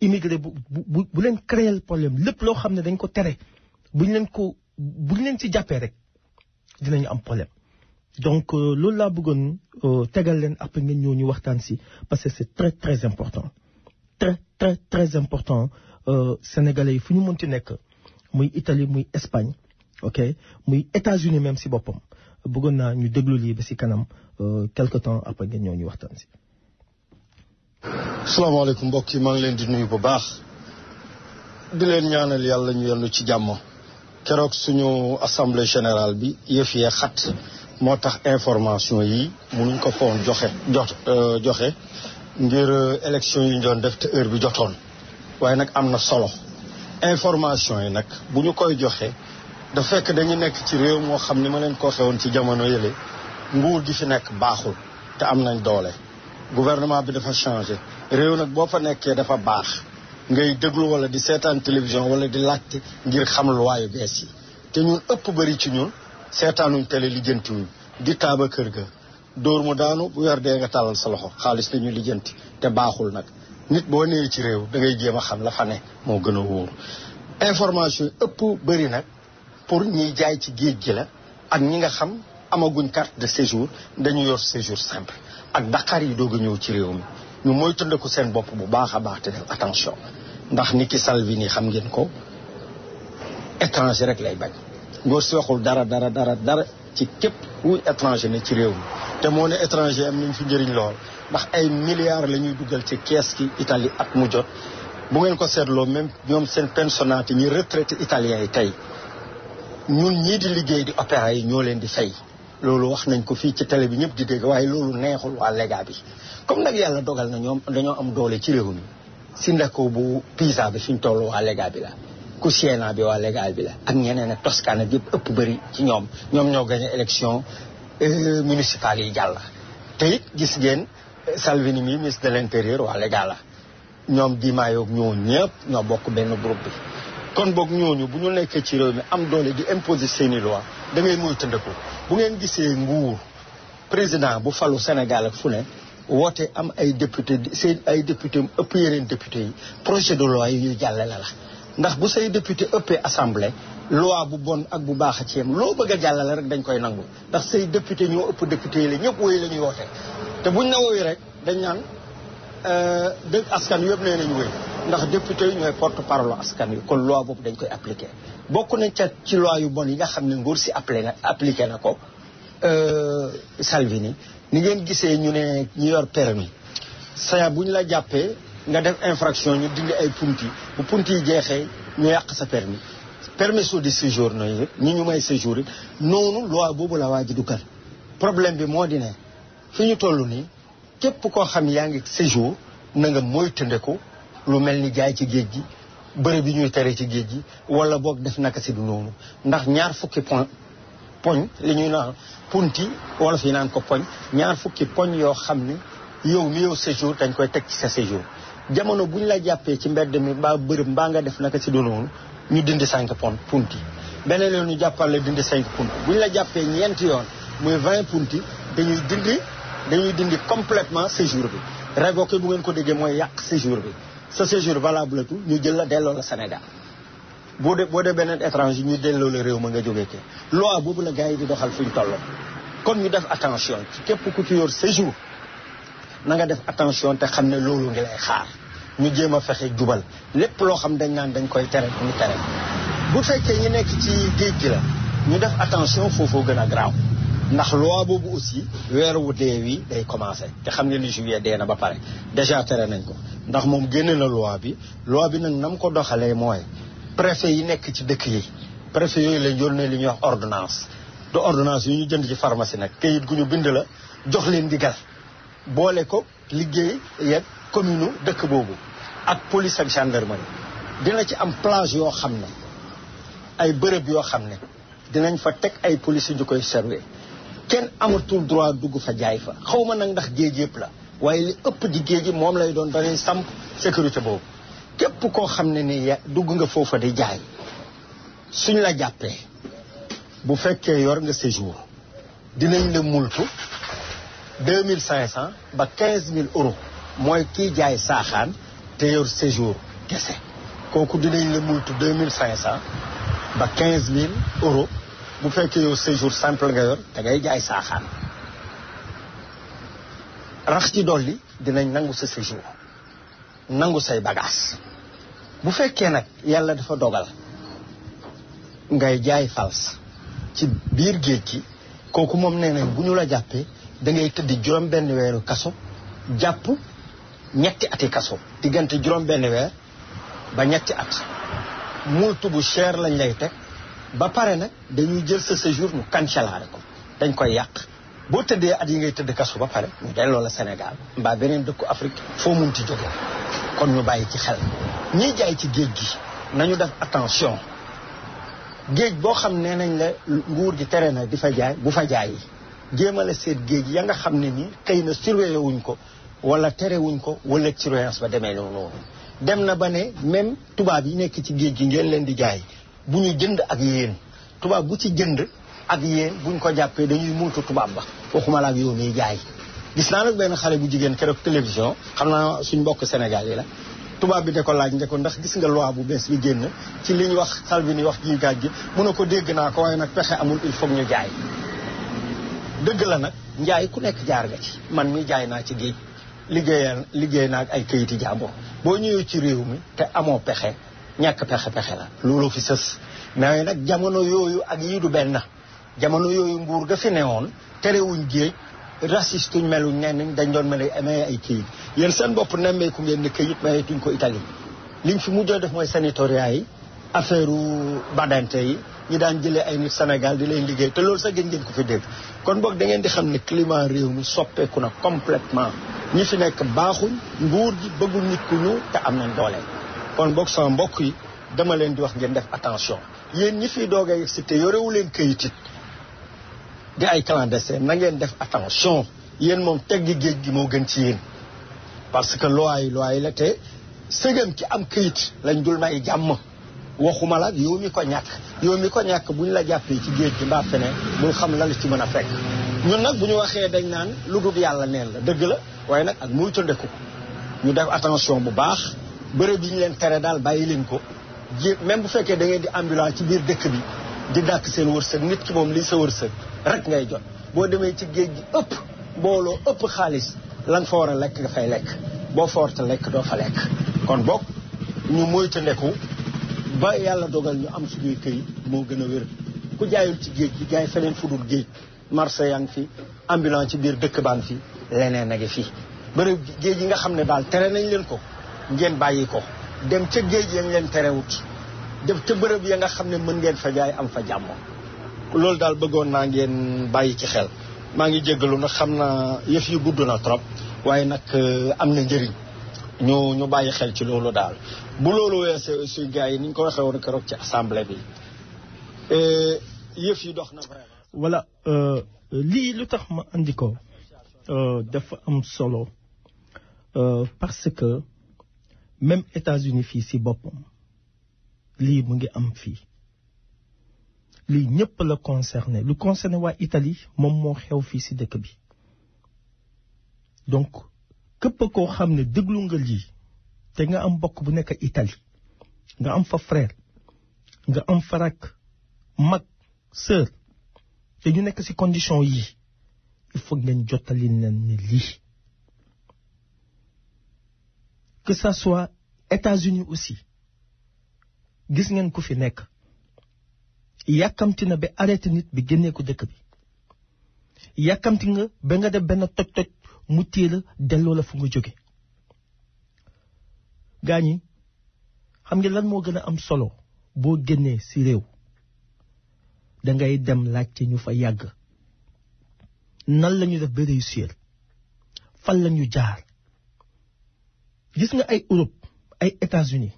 immigré bu leen créer problème lépp loo xam ne dañ ko tere buñ leen ci jàppee rek dinañu am problème donc loolu laa bëggoon tegal leen après ngeen ñëw ñu waxtaan ci parce que c'est très très important très important sénégalais yi fu ñu mënti nekk muy Italie muy Espagne ok muy États-Unis même ci boppam bëggoon naa ñu déglu lii ba ci kanam quelque temps après ngeen ñëw ñu waxtaan ci. asalaamaaleykum mbokk yi maa ngi leen di nuyu bu baax di leen ñaanal yàlla ñu yendu ci jàmm keroog suñu assemblée générale bi yëf yee xat moo tax information yi mënuñ ko foon joxe ngir élection yi ñu doon def te heure bi jotoon waaye nag am na solo. information yi nag bu ñu koy joxe da fekk dañu nekk ci réew moo xam ni ma leen ko xewoon ci jamono yële nguur gi fi nekk baaxul te am nañ doole gouvernement bi dafa changé réew nag boo fa nekkee dafa baax ngay déglu wala di seetaan télévision wala di laajte ngir xam luwaayu bees yi te ñun ëpp bëri ci ñun seetaanuñ télé lijjantiwuñ di taaba kër ga dóor mu daanu bu weer dee nga tàllal sa loxo xaalis lañuy lijjanti te baaxul nag nit boo nee ci réew da ngay jéem a xam la fa ne moo gën a wóor information yi ëpp bëri nag pour ñiy jaay ci géej gi la ak ñi nga xam amaguñ carte de séjour dañu yor séjour simple ak Dakar yi doog a ñëw ci réew mi ñu mooy tëndeku seen bopp bu baax a baax te def attention ndax niki Salvini xam ngeen ko étranger rek lay bañ ngóor si waxul dara ci képp wuy étranger ne ci réew mi te moo ne étranger am nañ fi njëriñ lool ndax ay milliards la ñuy dugal ci kees ki Italie at mu jot bu ngeen ko seetloo même ñoom seen pensionnati ñi retraité italiens yi tey ñun ñii di liggéey di opéra yi ñoo leen di fay loolu wax nañ ko fii ci télé bi ñëpp di dégg waaye loolu neexul waa Lega bi comme nag yàlla dogal na ñoom dañoo am doole ci réew mi si ndako bu Pisa bi fi ñu toll waa Lega bi la ku Siena bi waa Lega bi la ak ñeneen ak Toscana bi yëpp ëpp bëri ci ñoom ñoo gagné élection municipale yi jàll te it gis ngeen Salvini mi ministre de l'intérieur waa Lega la ñoom diimaayoog ñoo ñëpp ñoo bokk benn groupe bi kon boog ñooñu bu ñu nekkee ci réew mi am doole di imposer seeni loi da ngay muy tëndeku bu ngeen gisee nguur président bu falu Sénégal ak fu ne woote am ay député seen ay député ëpp yeneen député yi projet de loi yi ñuy jàllale la ndax bu say député ëppee assemblée loi bu bon ak bu baax a ci yem loo bëgg a jàllale rek dañ koy nangu ndax say député ñoo ëpp député yi la ñëpp woy la ñuy woote te buñ na woy rek dañ naan dëgg askan wi yëpp nee nañu wéy ndax député yi ñooy porte parole askan wi kon loi boobu dañ koy appliqué bokk nañ ca ci loi yu bon yi nga xam ne nguur si appliqué na ko Salvini ni ngeen gisee ñu ne ñu yor permis saa bu ñu la jàppee nga def infraction ñu dindi ay punti bu punti yi jeexee ñu yàq sa permis de séjour na yëpp ñi ñu may séjour yi noonu loi boobu la waa ji dugal problème bi moo di ne fi ñu toll nii képp koo xam yaa ngi séjour na nga moytandiku lu mel ni jaay ci géej gi bërëb bi ñuy tere ci géej gi wala boog def naka si du noonu ndax ñaar fukki poñ li ñuy naan punti wala fi naan ko poñ ñaar fukki poñ yoo xam ne yow mi yow séjour dañ koy teg ci sa séjour jamono bu ñu la jàppee ci mbedd mi mbaa bërëb mbaa nga def naka si du noonu ñu dindi 5 punti beneen yoon ñu jàppal la dindi 5 punti bu ñu la jàppee ñeenti yoon muy 20 punti dañuy dindi complètement séjour bi révoqué bu ngeen ko déggee mooy yàq séjour bi sa séjour valable tout ñu jël la delloo la Sénégal boo dee beneen étranger ñu delloo la réew ma nga jógee ke loi boobu la gars yi di doxal fu ñu tolloo kon ñu def attention ci képp ku ci yor séjour na nga def attention te xam ne loolu ngi lay xaar ñu jéem a fexe jubal lépp loo xam dañ naan dañ koy tere ñu tere bu fekkee ñu nekk ci géej gi la ñu def attention foofoo gën a graaw ndax loi boobu aussi weer wu dee wi day commencé te xam ngeen ni juillet dee na ba pare déjà tere nañ ko ndax moom génne na loi bi nag nam ko doxalee mooy préfet yi nekk ci dëkk yi préfet yooyu lañ yónnee li ñuy wax ordonnance de ordonnance yu ñu jënd ci pharmacie nag kayit gu ñu bind la jox leen ndigal boole ko liggéey yeeg commune dëkk boobu ak police ak gendarmerie dina ci am plage yoo xam ne ay bërëb yoo xam ne dinañ fa teg ay police yu koy surveiller kenn amatul droit dugg fa jaay fa xaw ma nag ndax géej yëpp la waaye li ëpp di géej gi moom lay doon danañ samp sécurité boobu képp koo xam ne ni dugg nga foofa di jaay suñ la jàppee bu fekkee yor nga séjour dinañ la multu 2500 ba 15000 euros mooy kii jaay saaxaan te yor séjour kese kooku dinañ la multu 2500 ba 15000 euros bu fekkee yow séjour simple nga yor te ngay jaay saaxaan rax ci dolli dinañ nangu sa séjour nangu say bagages bu fekkee nag yàlla dafa dogal ngay jaay fals ci biir géej gi kooku moom nee nañ bu ñu la jàppee da ngay tëdd juróom benn weeru kaso jàpp ñetti ati kaso diggante juróom benn weer ba ñetti at multu bu cher lañ lay teg ba pare nag dañuy jël sa séjour ñu cancellare ko dañ koy yàq boo tëddee at yi ngay tëdd kaso ba pare ñu delloo la Sénégal mbaa beneen dëkku Afrique foo mun ci jóge kon ñu bàyyi ci xel ñiy jaay ci géej gi nañu def attention géej boo xam ne nañ la nguur gi tere na di fa jaay bu fa jaay yi jéemale seet géej ya nga xam ne ni xëy na surveillé wuñ ko wala tere wuñ ko wala surveillance ba demee noonu dem na ba ne même tubaab yi nekk ci géej gi ngeen leen di jaay bu ñu jënd ak yéen tubaab bu ci jënd ak yéen buñ ko jàppee dañuy multu tubaab ba waxuma la ak yow miy jaay gis naa nag benn xale bu jigéen keroog télévision xam naa suñ mbokk Sénégal yi la tubaab bi de ko laaj ne ko ndax gis nga loi bu bees bi génn ci li ñu wax Salvini wax ji gaaj gi mu ne ko dégg naa ko waaye nag pexe amul il faut ñu jaay dëgg la nag njaay ku nekk jaar nga ci man mi jaay naa ci géej liggéey naa ak ay kayiti jàmbur boo ñëwee ci réew mi te amoo pexe ñàkk pexe la loolu fi sës mais nag jamono yooyu ak yii du benn jamono yooyu nguur ga fi newoon terewuñ géej racistuñ meluñ nenn dañ doon mel amee ay këyit yéen seen bopp nemmeeku ngeen ne këyit mayetuñ ko Italie liñ fi mujjoo def mooy sanitaria yi affaire badante yi ñi daan jëlee ay nit Sénégal di leen liggéey te loolu sax gën ngeen ko fi dégg kon boog da ngeen di xam ne climat réew mi soppeeku na complètement ñi fi nekk baaxuñ nguur gi bëggul nit ku ñëw te am nañ doole kon boog sama mbokk yi dama leen di wax ngeen def attention yéen ñi fiy doog a yegg si te yorewu leen këyit it di ay clandestin na ngeen def attention yéen moom teggi géej gi moo gën ci yéen parce que loi yi la te sëgëm ki am këyit lañ dul may jàmm waxuma la yow mi ko ñàkk buñ la jàppee ci géej gi mbaa feneen bul xam la ci mën a fekk ñun nag bu ñu waxee dañ naan lu dul yàlla neen la dëgg la waaye nag ak muy tëndeku ñu def attention bu baax bërëb yi ñu leen tere daal bàyyi leen ko même bu fekkee da ngeen di ambulant ci biir dëkk bi di dàkk seen wërsëg nit ki moom lii sa wërsëg rek ngay jot boo demee ci géej gi ëpp mbooloo ëpp xaalis lan fa war a lekk nga fay lekk boo fa warta lekk doo fa lekk kon boog ñu moytandiku ba yàlla dogal ñu am suñuy këyit moo gën a wér ku jaayul ci géej gi jaay feneen fu dul géej marché yaa ngi fi ambulant ci biir dëkk baan fi leneen a ngi fi bërëb géej yi nga xam ne daal tere nañ leen ko ngeen bàyyi ko dem ca géej yañ leen terewut dem ca bërëb ya nga xam ne mën ngeen fa jaay am fa jàmm loolu daal bëggoon naa ngeen bàyyi ci xel maa ngi jéggalu nag xam naa yëf yi gudd na trop waaye nag am na njëriñ ñu bàyyi xel ci loolu daal bu loolu weesee suy gars yi ni ñu ko waxee woon keroog ci assemblée bi yëf yi dox na vraiment. voilà lii lu tax ma andi ko dafa am solo parce que même États-Unis fii si boppam lii mu ngi am fii lii ñëpp la concerné lu concerné waa Italie moom moo xew fii si dëkk bi donc képp koo xam ne déglu nga lii te nga am mbokk bu nekk Italie nga am fa frère nga am fa rak mag sœur te ñu nekk ci condition yii il faut ngeen jottali leen ne lii que ça soit États-Unis aussi gis ngeen ku fi nekk yàkkamti na ba arrêté nit bi génnee ko dëkk bi yàkkamti nga ba nga def benn toj-toj mu téye la delloo la fu nga jóge gaañi xam nga lan moo gën a am solo boo génnee ci réew dangay dem laajte ñu fa yàgg nan la ñu def ba réussir fan la ñu jaar gis nga ay Europe ay États-Unis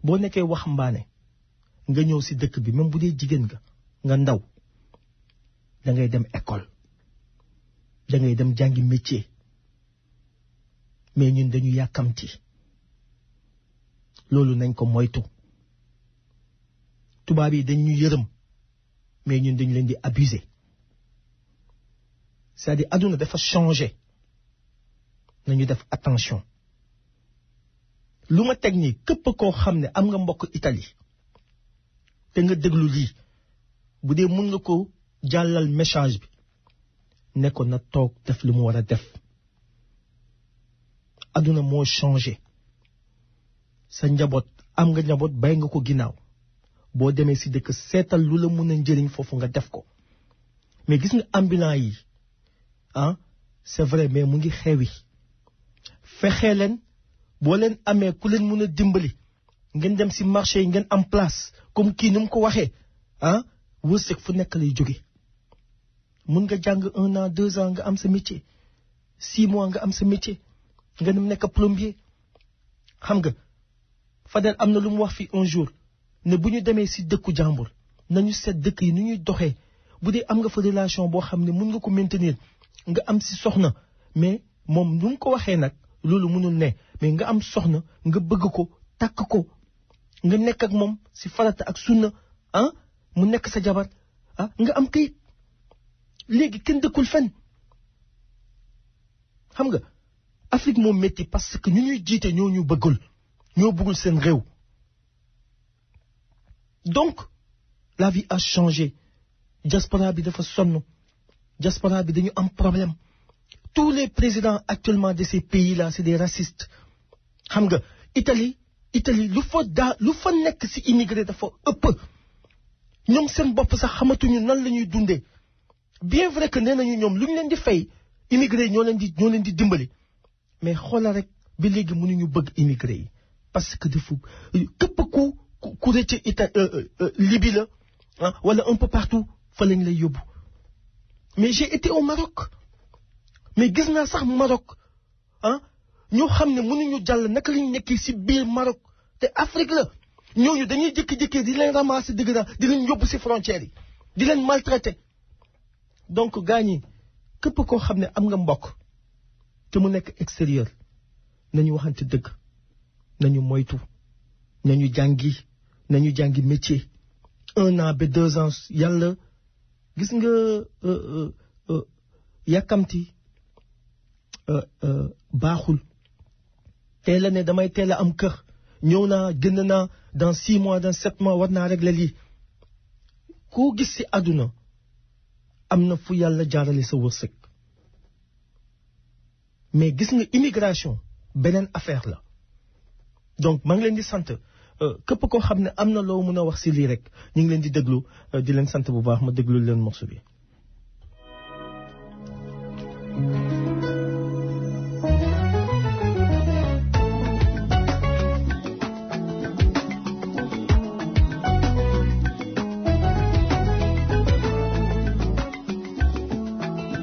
boo nekkee waxambaane nga ñëw ci dëkk bi même bu dee jigéen nga ndaw dangay dem école dangay dem jàngi métier mais ñun dañu yàkkamti loolu nañ ko moytu tubaab yi dañ ñu yërëm mais ñun dañu leen di abuser c'est-à-dire àdduna dafa changer nañu def attention lu ma teg nii képp koo xam ne am nga mbokk Italie te nga déglu lii bu dee mën nga ko jàllal message bi ne ko na toog def lu mu war a def àdduna moo changer sa njaboot am nga njaboot bàyyi nga ko ginnaaw boo demee ci dëkk seetal lu la mën a njëriñ foofu nga def ko mais gis nga ambulant yi c'est vrai mais mu ngi xewi fexe leen boo leen amee ku leen mën a dimbali ngeen dem ci marché yi ngeen am place comme kii ni mu ko waxee wërsëg fu nekk lay jóge mun nga jàng 1 an 2 ans nga am sa métier 6 mois nga am sa métier nga dem nekk plombier xam nga Fadel am na lu mu wax fii un jour ne bu ñu demee ci dëkku jàmbur nañu seet dëkk yi ni ñuy doxee bu dee am nga fa relation boo xam ne mun nga ko maintenir nga am ci soxna mais moom nu mu ko waxee nag loolu mënul ne mais nga am soxna nga bëgg ko takk ko nga nekk ak moom ci farata ak sunna mu nekk sa jabar nga am kayit léegi kenn dëkkul fenn xam nga Afrique moo métti parce que ñu ñuy jiite ñoo ñu bëggul seen réew donc la vie a changé diaspora bi dafa sonn diaspora bi dañu am problème tous les présidents actuellement de ces pays là c'est des racistes xam nga Italie lu fa nekk ci immigré dafa ëpp ñoom seen bopp sax xamatuñu nan la ñuy dundee bien vrai que nee nañu ñoom lu ñu leen di fay immigré ñoo leen di dimbali mais xoolal rek ba léegi mënuñu bëgg immigré yi parce que dafa képp ku rëcc Libye la wala un peu partout fa lañ lay yóbbu mais j'ai été au Maroc mais gis naa sax Maroc ñoo xam ne mënuñu jàll naka lañu nekkee ci biir Maroc te Afrique la ñooñu dañuy jékki-jékki di leen ramasser di leen yóbbu ci frontières yi di leen maltraiter donc gars ñi képp koo xam ne am nga mbokk te mu nekk extérieur nañu waxante dëgg nañu moytu nañu jàngi métier 1 an ba 2 ans yàlla gis nga yàkkamti baaxul teel a ne damay teel a am kër ñëw naa génn naa dans 6 mois dans 7 mois war naa régler lii koo gis ci àdduna am na fu yàlla jaarale sa wërsëg mais gis nga immigration beneen affaire la donc maa ngi leen di sant képp koo xam ne am na loo mën a wax ci lii rek ñu ngi leen di déglu di leen sant bu baax ma déglu leen morceau bi.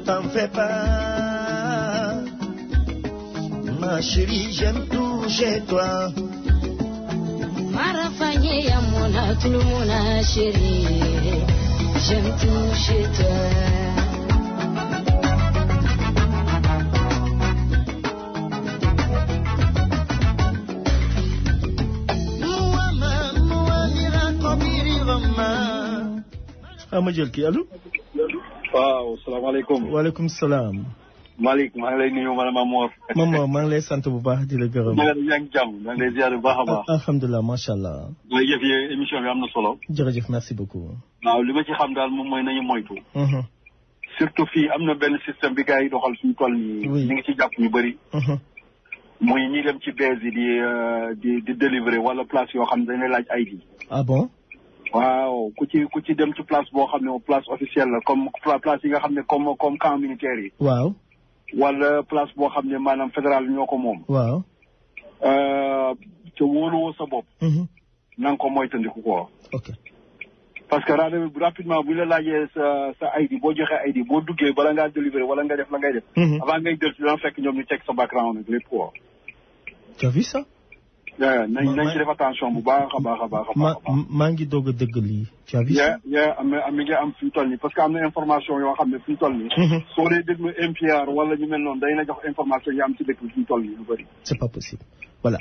T'en fais pas, ma chérie, j'aime tout chez toi. Marafanye ya mona tout le monde chérie, j'aime tout chez toi. ma jël kii allo. waaw salaamaaleykum. waaleykum salaam. Malick maa ngi lay nuyu madame Amor. maman maa ngi lay sant bu baax di la gërëm. yaa ngi jàmm maa ngi lay ziar bu baax a baax. alhamdulilah macha allah. jërëjëf yéen émission bi am na solo. jërëjëf merci beaucoup. waaw li ma ci xam daal moom mooy nañu moytu. surtout fii am na benn système bi gars yi doxal suñu toll nii. ñu ngi ci jàpp ñu bëri. muy ñi dem ci bees yi di délivrer wala place yoo xam ne dañuy laaj ID. ah bon. waaw ku ci dem ci place boo xam ne place officielle la comme place yi nga xam ne comme camp militaire yi. waaw. wala place boo xam ne maanaam fédéral ñoo ko moom. waaw. te wóoluwoo sa bopp. na nga ko moytandiku ko. ok. parce que rapidement bu ñu la laajee sa ID boo joxee ID boo duggee bala ngaa délivrer wala nga def la ngay def. avant ngay jël si dana fekk ñoom ñu teg sa background ak lépp quoi. tu as vu ça. nañ ci def attention bu baax a baax a baax. maa ngi doog a dégg lii. tu as vu ça. mi ngi am fi ñu toll nii parce que am na information yoo xam ne fi ñu toll nii. soo dee déglu NPR wala ñu mel noonu dañ la jox information yi am ci dëkk bi fi ñu toll nii lu bëri. c'est pas possible voilà.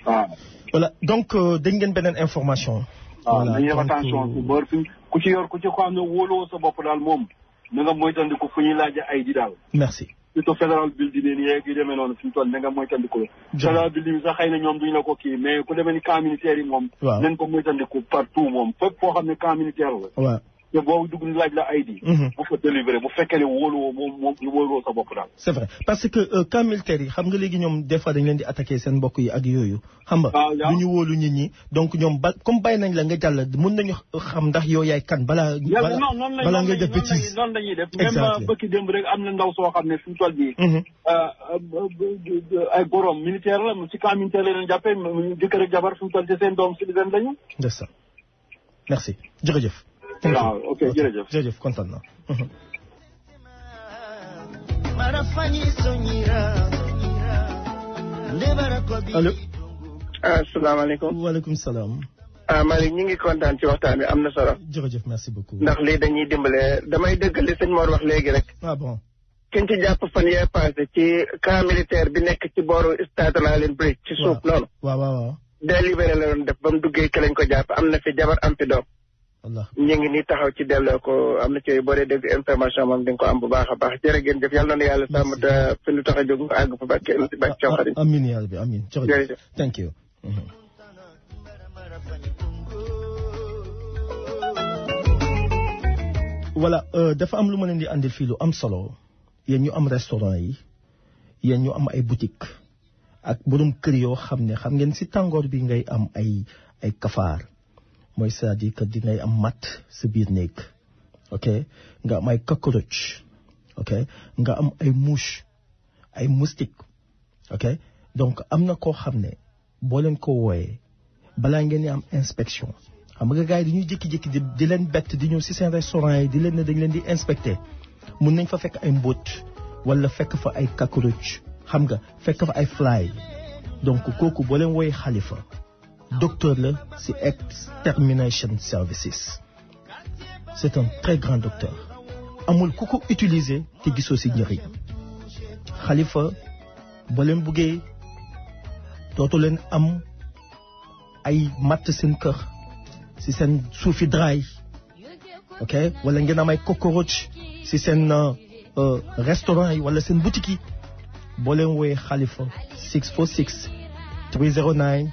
voilà donc dégg ngeen beneen information. waaw nañu def attention bu bër fi ku ci xam ne wóoloo sa bopp daal moom na nga moytandiku fu ñuy laajee ay di daal. merci. surtout fédéral building yeeg yu demee noonu fi mu toll na nga moytandiku la. fédéral building sax xëy na ñoom duñu la ko kii mais ku demee ni camp militaire yi moom. waaw nañ ko moytandiku partout moom fépp foo xam ne camp militaire la. waaw te boobu dugg laaj la ID. bu fa délivrer bu fekkee ne wóoluwoo moom wóoluwoo sa bopp daal. c'est vrai parce que camp militaire yi xam nga léegi ñoom des fois dañ leen di attaquer seen mbokk yi ak yooyu. xam nga du ñu wóolu nit ñi donc ñoom comme bàyyi nañ la nga jàll mën nañu xam ndax yow yaay kan balaa nga def bêtise. noonu la ñuy def même bëkki démb rek am na ndaw soo xam ne fi mu toll nii. ay borom militaire la ci camp militaire la leen jàppee jëkkër ak jabar fi mu toll te seen doom civil lañu. c'est ça merci jërëjëf. waaw ok jërëjëf jërëjëf kontaan naa. allo. asalaamaaleykum. waaleykum salaam. Malick ñu ngi kontaan ci waxtaan bi am na solo. jërëjëf merci beaucoup. ndax lii dañuy dimbale damay dëgg li sëñ Mor wax léegi rek. ah bon. kiñ ci jàpp fan yee passé ci camp militaire bi nekk ci booru stade Lalin Bridge ci suuf noonu. waaw. délibéré la doon def ba mu duggee ki lañ ko jàpp am na fi jabar am fi doom. ñu ngi nii taxaw ci delloo ko am na ci boo dee dégg information moom di nga ko am bu baax a baax jërë ngeen jëf yàlla na yàlla sàmm te fi lu tax a jóg nga àgg fa ba kenn ci bàcc cooxari. amiin yàlla bi amiin jërëjëf thank you. voilà dafa am lu ma leen di andil fii lu am solo yéen ñu am restaurant yi yéen ñu am ay boutique ak borom kër yoo xam ne xam ngeen si tàngoor bi ngay am ay kafaar. mooy c'est-à-dire que di ngay am mat sa biir néeg ok nga am ay cockroach ok nga am ay mouche ay moustique ok donc am na koo xam ne boo leen ko wooyee balaa ngeen di am inspection xam nga gars yi dañuy jékki-jékki di leen bett di ñëw si seen restaurant yi di leen ne dañ leen di inspecter mun nañ fa fekk ay mbóot wala fekk fa ay cockroach xam nga fekk fa ay fly donc kooku boo leen wooyee Khalifa docteur la ci extermination services c'est un très grand docteur amul ku ko utiliser te gisoo ci njëriñ Khalifa boo leen buggee dootu leen am ay matt seen kër si seen suufi draay ok wala ngeen am ay cockroach si seen restaurant yi wala seen boutique yi boo leen wooyee Khalifa 646 309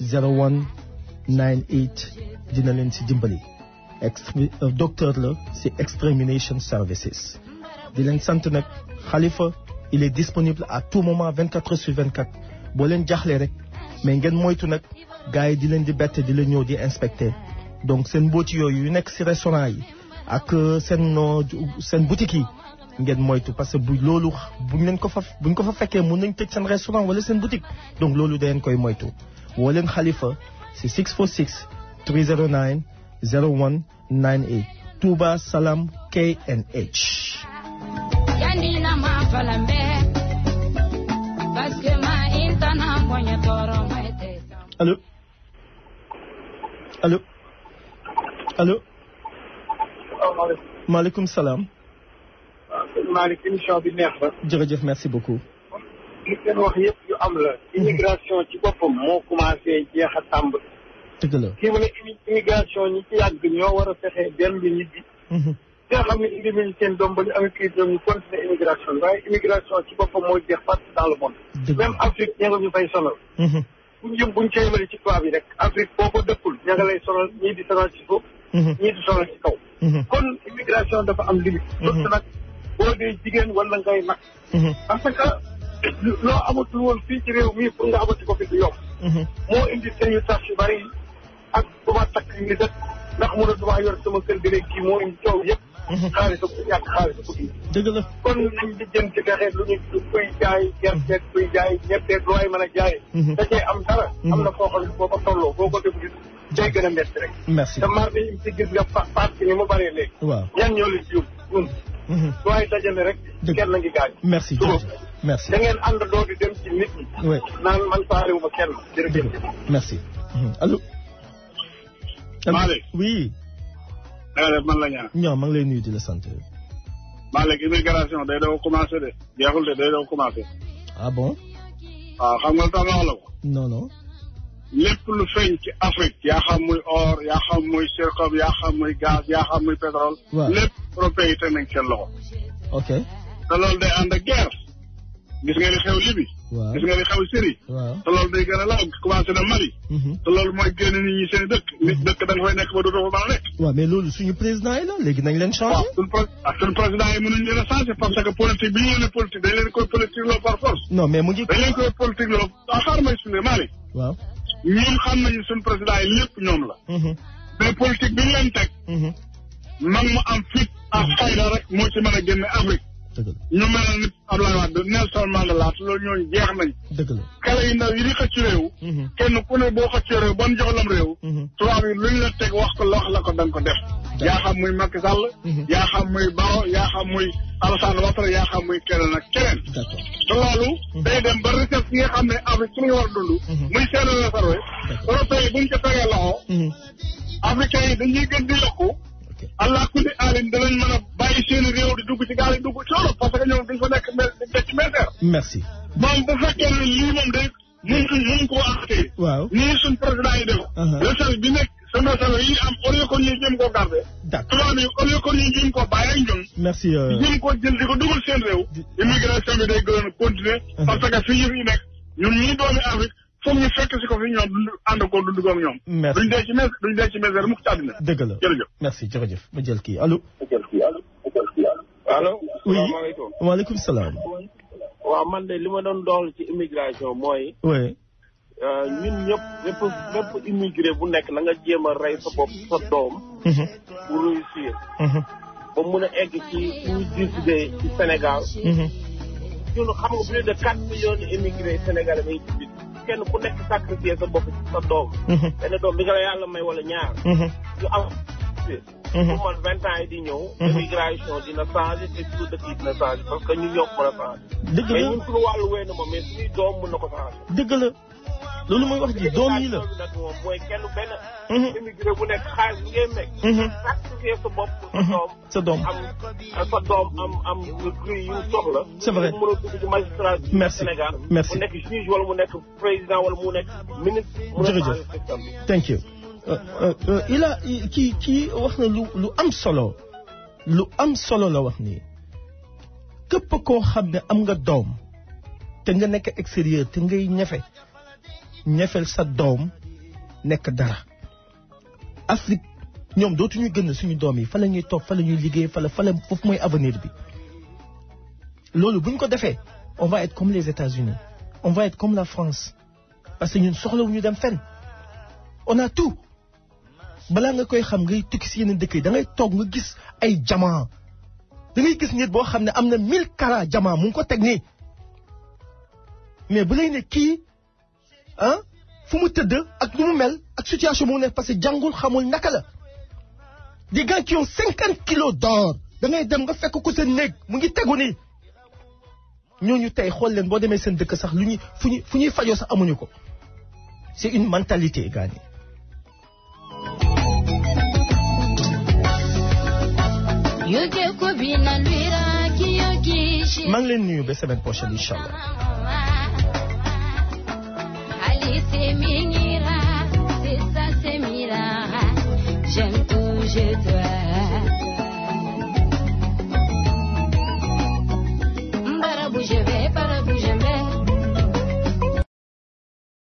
0198 dina leen si dimbali docteur la si extermination services di leen sant nag Khalifa il est disponible à tout moment 24 heures sur 24 boo leen jaaxlee rek mais ngeen moytu nag gars yi di leen di bett di leen ñëw di inspecter donc seen mbooti yooyu yu nekk si restaurant yi ak seen boutique yi ngeen moytu parce que buñ ko fa fekkee mën nañ tëj seen restaurant wala seen boutique donc loolu dangeen koy moytu woo leen Khalifa si 646 309 0198 Touba Salam KNH. allo allo allo. maaleykum salaam. Malick émission bi neex na. jërëjëf merci beaucoup. li ngeen wax yëpp yu am la. immigration ci boppam moo commencé jeex a tàmb. dëgg la kii mu ne immigration ñi ci yàgg ñoo war a fexe benn bi ñibbi. nga xam ne indi nañu seen doom ba ñu amee kii ñoom ñu continuer immigration bi waaye immigration ci boppam moo jeex partout dans le monde. même Afrique ña nga ñu fay sonal. buñ ca yemale ci tubaab yi rek Afrique boo ko dëkkul ña nga lay sonal ñii di sonal ci suuf. ñii di sonal ci kaw. kon immigration dafa am limite. surtout nag boo dee jigéen wala ngay mag. parce que loo amatul woon fii ci réew mi pour nga amati ko fi du yomb. moo indi seen yu tax yu bari ak bu ma takk ñu dëkk ndax mënatuma yor sama kër gi rek kii moo indi coow yëpp. xaalis ak ñàkk xaalis ak kii. dëgg la kon nañ di jëm ci fexe lu ñu kuy jaay gerte kuy jaay ñebe lu waay mën a jaay. da cee am dara. am na foo xam ne boo ko tolloo boo ko def day gën a métti rek. merci te marché yi ci gis nga parti ni mu bëree léegi. waaw ñan ñoo leen jiw ñun. waaye dajale rek. kenn la ngi gaañ. merci jërëjëf merci. da ngeen àndandoo di dem ci nit ñi. oui naan man faalewu ma kenn. jërëjëf merci. allo. Malick. oui. da nga def man la ñaan. ñoo maa ngi lay nuyu di la sant. Malick immigration day doog commencé de jeexul de day doog commencé. ah bon. waaw xam nga lu tax ma wax la ko. non non. lépp lu feeñ ci Afrique yaa xam muy or yaa xam muy zircon yaa xam muy gaz yaa xam muy pétrole. waaw lépp européens yi teg nañ seen loxo. ok. te loolu day ànd ak guerre. gis nga li xew Libye. waaw gis nga li xew Syrie. waaw te loolu day gën a law commencé na Mali. te loolu mooy génn nit ñi seen dëkk. nit dëkk da nga fay nekk ba dootoo fa mën a nekk. waaw mais loolu suñu président yi la léegi nañ leen changé. waaw suñu président yi mënuñ leen a changé parce que politique bi ñu leen politique dañ leen koy politique loo par force. non mais mu ngi. dañ leen koy politique loo xaaral ma expliqué Mali. waaw. ñun xam nañu suñu président yi lépp ñoom la. mais politique bi ñu leen teg. man mu am fit ak fayda rek moo ci mën a génne Afrique. ñu mel ni Abdoulaye Wade Nelson Mandela loolu ñooñu jeex nañ. dëgg la xale yu ndaw yi di xëcc réew. kenn ku ne boo xëccee réew ban jox lam réew. tubaab yi luñ la teg wax ko la ko da nga ko def. yaa xam muy Macky Sall. yaa xam muy Baro yaa xam muy Alassane Ouattara yaa xam muy keneen ak keneen. te loolu. day dem ba recherche yi nga xam ne Afrique su ñu war a dund. muy seen réserve. européens yi buñ ko tegee loxo. africains yi dañuy gën di yokku. allah kulli aalin danañ mën a bàyyi seen réew di dugg ci gaal yi dugg ci Europe parce que ñoom duñ fa nekk ci militaire. merci. moom bu fekkee ne lii moom day mun koo acté. waaw nii suñ président yi def. recherche bi nekk seen recherche yi am au lieu que ñu jéem koo garder. d'accord tubaab yi au lieu que ñu jéem koo bàyyi ak ñun. merci. jéem koo jël di ko dugal seen réew. immigration bi day gën a continuer. parce que fii yi nekk ñun ñii doomi Afrique. foog ñu fekk si ko fi ñoom dund ànd ko dund ko ak ñoom. merci duñ dee ci mesure mukk ci àddina. dëgg la jërëjëf. merci jërëjëf ma jël kii allo. allo. oui salaamaaleykum. waaleykum salaam. waaw man de li ma doon doxal ci immigration mooy. oui. ñun ñëpp immigré bu nekk na nga jéem a rey sa bopp sa doom. pour réussir. ba mun a egg ci ñu décidé ci Sénégal. ñun xam nga plus de 4 millions immigrés sénégalais may ci biir kenn ku nekk sacrifier sa bopp ci sa doom. benn doom bi nga la yàlla may wala ñaar. ñu am. pour man 20 ans yi di ñëw. immigration dina changé te tout dëkk yi dina changé parce que ñu ñoo ko mën a changé. dëgg la mais ñun suñu wàllu wéy na ma mais suñuy doom mën na ko changé. dëgg la. loolu mooy wax ji doom yi la. mooy kenn benn. immigré bu nekk xaalis bi ngay nekk. sacrifier sa bopp. sa doom am le prix yu soxla. c'est vrai mu mën a dugg ci magistrat du Sénégal. merci mu nekk juge wala mu nekk président wala mu nekk ministre. jërëjëf thank you. kii wax na lu am solo. lu am solo la wax nii. képp koo xam ne am nga doom. te nga nekk extérieur te ngay ñefel sa doom nekk dara. Afrique ñoom dootuñu gën suñu doom yi fa la ñuy toog fa la ñuy liggéey fa la foofu mooy avenir bi. loolu buñ ko defee on va être comme les États-Unis on va être comme la France parce que ñun soxlawuñu dem fenn on a tout balaa nga koy xam ngay tukki si yeneen dëkk yi da ngay toog nga gis ay diamant da ngay gis nit boo xam ne am na 1000 carats diamant mu ngi ko teg nii mais bu lay ne kii fu mu tëdd ak nu mu mel ak situation mu nekk parce que jàngul xamul naka la des gars qui ont 50 kilos d'or da ngay dem nga fekk ko seen néeg mu ngi tegu nii ñooñu tey xool leen boo demee seen dëkk sax lu ñuy fu ñuy fajoo sax amuñu ko c'est une mentalité gars yi. maa ngi leen nuyu ba semaine prochaine incha allah. C'est ça, c'est mira. J'aime toujours toi.